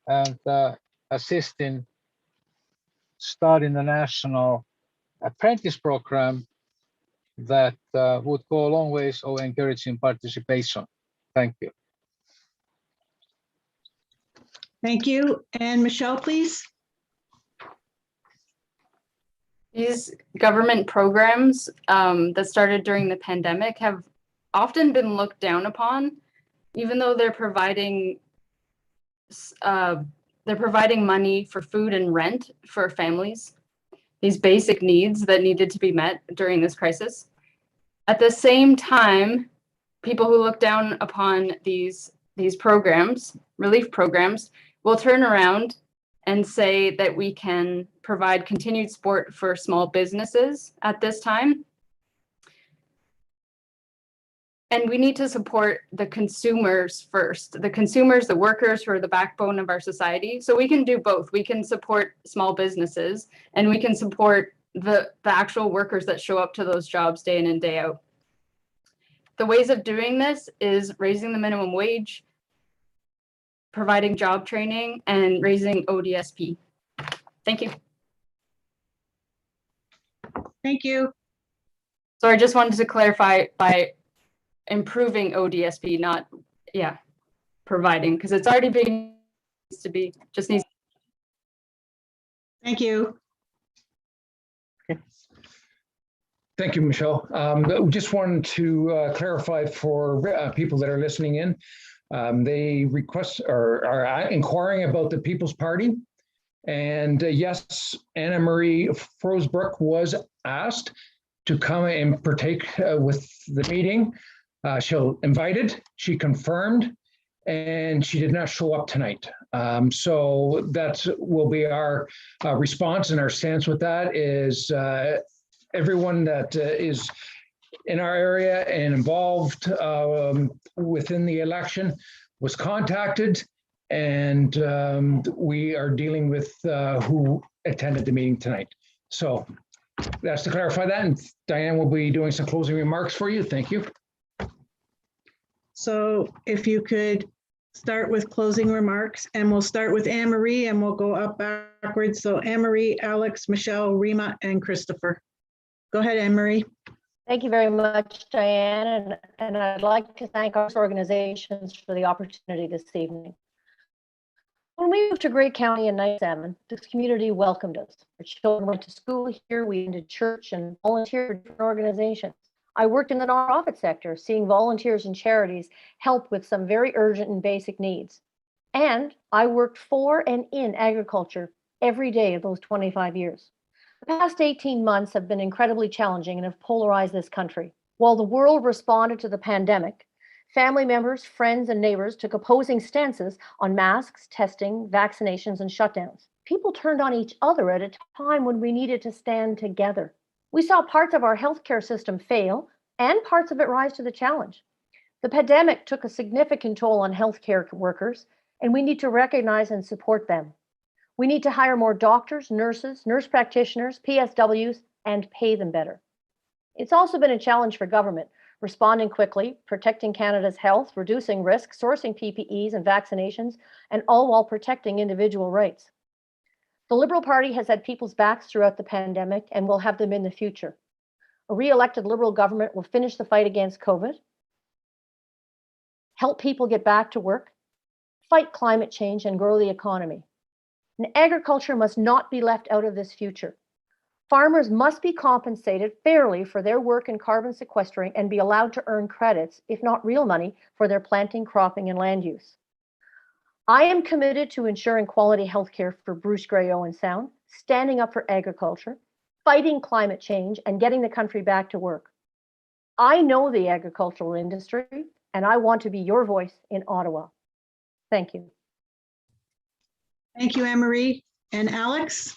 and assisting starting a national apprentice program that would go a long ways of encouraging participation. Thank you. Thank you. And Michelle, please. These government programs that started during the pandemic have often been looked down upon, even though they're providing money for food and rent for families, these basic needs that needed to be met during this crisis. At the same time, people who look down upon these programs, relief programs, will turn around and say that we can provide continued support for small businesses at this time. And we need to support the consumers first, the consumers, the workers who are the backbone of our society. So we can do both. We can support small businesses and we can support the actual workers that show up to those jobs day in and day out. The ways of doing this is raising the minimum wage, providing job training, and raising ODSP. Thank you. Thank you. So I just wanted to clarify by improving ODSP, not, providing, because it's already being, just needs. Thank you. Thank you, Michelle. Just wanted to clarify for people that are listening in. They request or are inquiring about the People's Party. And yes, Anna Marie Frosbrook was asked to come and partake with the meeting. She'll invited, she confirmed, and she did not show up tonight. So that will be our response, and our stance with that is everyone that is in our area and involved within the election was contacted, and we are dealing with who attended the meeting tonight. So that's to clarify that, and Diane will be doing some closing remarks for you. Thank you. So if you could start with closing remarks, and we'll start with Anne Marie and we'll go up backwards. So Anne Marie, Alex, Michelle, Rima, and Christopher. Go ahead, Anne Marie. Thank you very much, Diane. And I'd like to thank our organizations for the opportunity this evening. When we moved to Grey County in 1997, this community welcomed us. Our children went to school here, we went to church and volunteered for different organizations. I worked in the nonprofit sector, seeing volunteers and charities help with some very urgent and basic needs. And I worked for and in agriculture every day of those 25 years. The past 18 months have been incredibly challenging and have polarized this country. While the world responded to the pandemic, family members, friends, and neighbors took opposing stances on masks, testing, vaccinations, and shutdowns. People turned on each other at a time when we needed to stand together. We saw parts of our healthcare system fail and parts of it rise to the challenge. The pandemic took a significant toll on healthcare workers, and we need to recognize and support them. We need to hire more doctors, nurses, nurse practitioners, PSWs, and pay them better. It's also been a challenge for government, responding quickly, protecting Canada's health, reducing risk, sourcing PPEs and vaccinations, and all while protecting individual rights. The Liberal Party has had people's backs throughout the pandemic and will have them in the future. A re-elected Liberal government will finish the fight against COVID, help people get back to work, fight climate change, and grow the economy. And agriculture must not be left out of this future. Farmers must be compensated fairly for their work in carbon sequestering and be allowed to earn credits, if not real money, for their planting, cropping, and land use. I am committed to ensuring quality healthcare for Bruce Grey Owen Sound, standing up for agriculture, fighting climate change, and getting the country back to work. I know the agricultural industry, and I want to be your voice in Ottawa. Thank you. Thank you, Anne Marie. And Alex?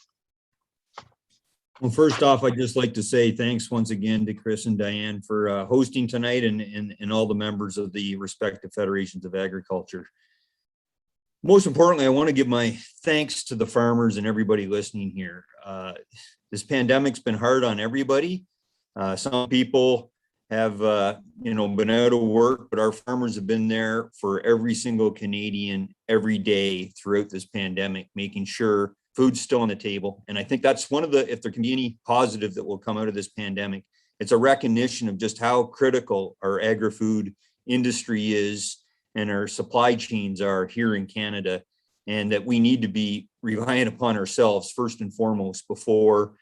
Well, first off, I'd just like to say thanks once again to Chris and Diane for hosting tonight and all the members of the respective federations of agriculture. Most importantly, I want to give my thanks to the farmers and everybody listening here. This pandemic's been hard on everybody. Some people have been out of work, but our farmers have been there for every single Canadian every day throughout this pandemic, making sure food's still on the table. And I think that's one of the, if there can be any positive that will come out of this pandemic, it's a recognition of just how critical our agri-food industry is and our supply chains are here in Canada, and that we need to be reliant upon ourselves first and foremost before,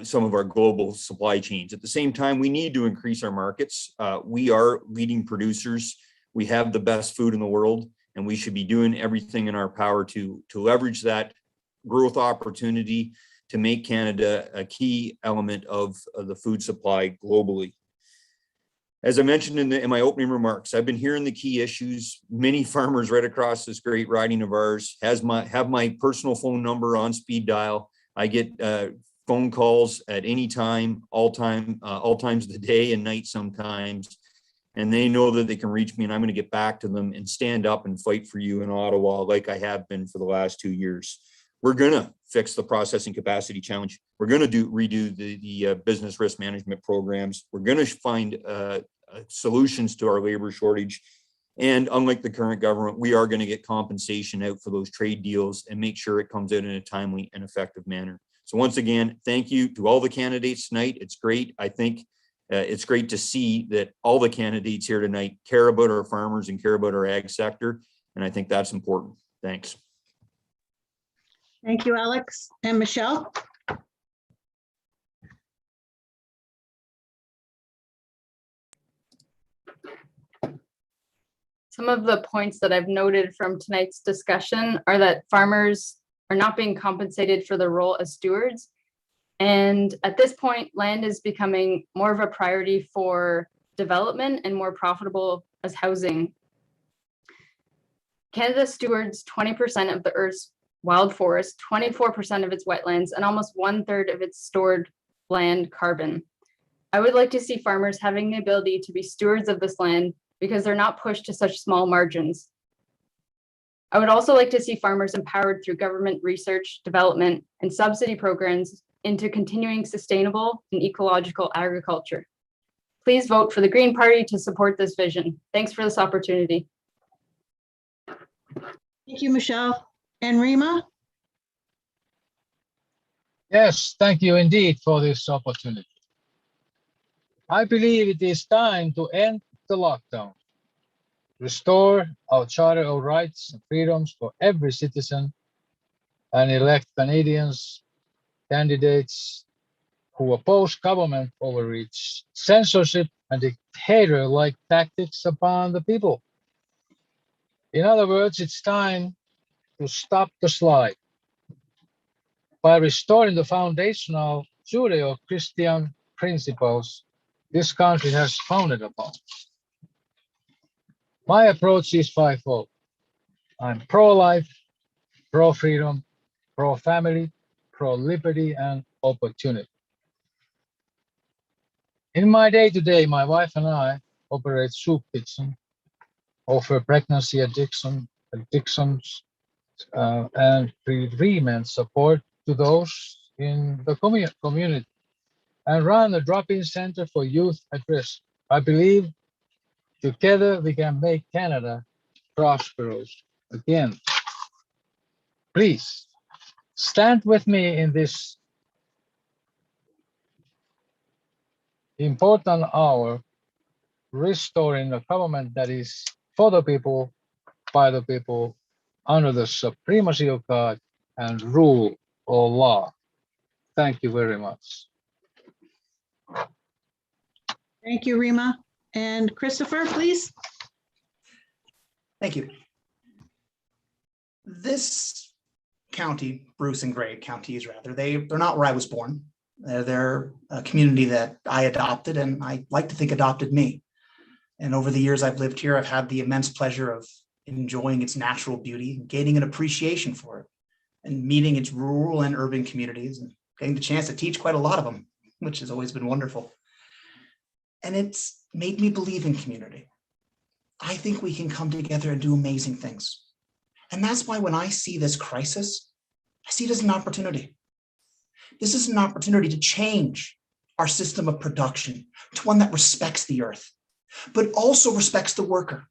some of our global supply chains. At the same time, we need to increase our markets. We are leading producers. We have the best food in the world, and we should be doing everything in our power to leverage that growth opportunity to make Canada a key element of the food supply globally. As I mentioned in my opening remarks, I've been hearing the key issues. Many farmers right across this great riding of ours have my personal phone number on speed dial. I get phone calls at any time, all times of the day and night sometimes. And they know that they can reach me, and I'm going to get back to them and stand up and fight for you in Ottawa like I have been for the last 2 years. We're going to fix the processing capacity challenge. We're going to redo the business risk management programs. We're going to find solutions to our labor shortage. And unlike the current government, we are going to get compensation out for those trade deals and make sure it comes out in a timely and effective manner. So once again, thank you to all the candidates tonight. It's great. I think it's great to see that all the candidates here tonight care about our farmers and care about our ag sector. And I think that's important. Thanks. Thank you, Alex. And Michelle? Some of the points that I've noted from tonight's discussion are that farmers are not being compensated for their role as stewards. And at this point, land is becoming more of a priority for development and more profitable as housing. Canada stewards 20% of the Earth's wild forest, 24% of its wetlands, and almost 1/3 of its stored land carbon. I would like to see farmers having the ability to be stewards of this land because they're not pushed to such small margins. I would also like to see farmers empowered through government research, development, and subsidy programs into continuing sustainable and ecological agriculture. Please vote for the Green Party to support this vision. Thanks for this opportunity. Thank you, Michelle. And Rima? Yes, thank you indeed for this opportunity. I believe it is time to end the lockdown, restore our Charter of Rights and Freedoms for every citizen, and elect Canadians, candidates who oppose government overreach, censorship, and dictator-like tactics upon the people. In other words, it's time to stop the slide by restoring the foundational Judeo-Christian principles this country has founded upon. My approach is fivefold. I'm pro-life, pro-freedom, pro-family, pro-liberty, and opportunity. In my day-to-day, my wife and I operate soup kitchen, offer pregnancy addictions, and bereavement support to those in the community, and run a drop-in center for youth at risk. I believe together we can make Canada prosperous again. Please stand with me in this important hour, restoring a government that is for the people, by the people, under the supremacy of God and rule of law. Thank you very much. Thank you, Rima. And Christopher, please. Thank you. This county, Bruce and Gray counties rather, they're not where I was born. They're a community that I adopted, and I like to think adopted me. And over the years I've lived here, I've had the immense pleasure of enjoying its natural beauty, gaining an appreciation for it, and meeting its rural and urban communities, and getting the chance to teach quite a lot of them, which has always been wonderful. And it's made me believe in community. I think we can come together and do amazing things. And that's why when I see this crisis, I see it as an opportunity. This is an opportunity to change our system of production to one that respects the earth, but also respects the worker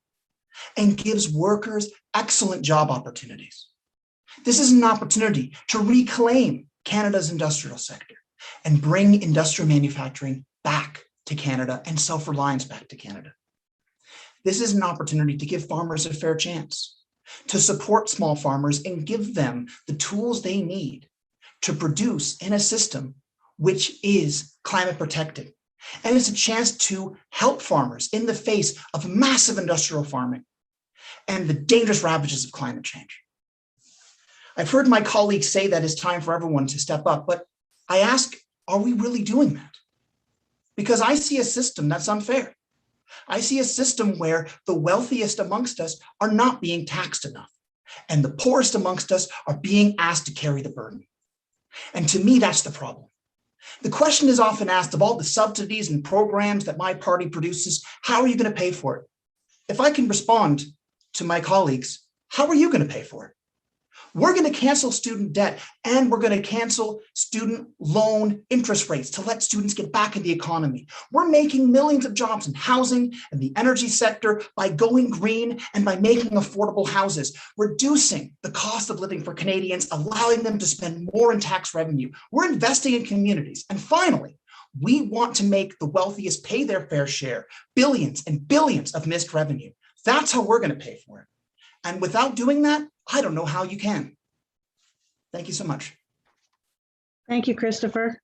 and gives workers excellent job opportunities. This is an opportunity to reclaim Canada's industrial sector and bring industrial manufacturing back to Canada and self-reliance back to Canada. This is an opportunity to give farmers a fair chance, to support small farmers and give them the tools they need to produce in a system which is climate protected. And it's a chance to help farmers in the face of massive industrial farming and the dangerous ravages of climate change. I've heard my colleagues say that it's time for everyone to step up, but I ask, are we really doing that? Because I see a system that's unfair. I see a system where the wealthiest amongst us are not being taxed enough, and the poorest amongst us are being asked to carry the burden. And to me, that's the problem. The question is often asked, of all the subsidies and programs that my party produces, how are you going to pay for it? If I can respond to my colleagues, how are you going to pay for it? We're going to cancel student debt, and we're going to cancel student loan interest rates to let students get back in the economy. We're making millions of jobs in housing and the energy sector by going green and by making affordable houses, reducing the cost of living for Canadians, allowing them to spend more in tax revenue. We're investing in communities. And finally, we want to make the wealthiest pay their fair share, billions and billions of missed revenue. That's how we're going to pay for it. And without doing that, I don't know how you can. Thank you so much. Thank you, Christopher.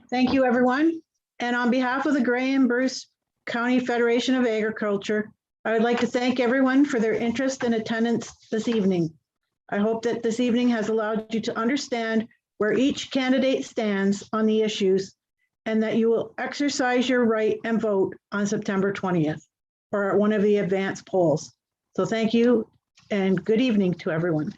Thank you, everyone. And on behalf of the Grey and Bruce County Federation of Agriculture, I would like to thank everyone for their interest and attendance this evening. I hope that this evening has allowed you to understand where each candidate stands on the issues and that you will exercise your right and vote on September 20th or at one of the advanced polls. So thank you and good evening to everyone.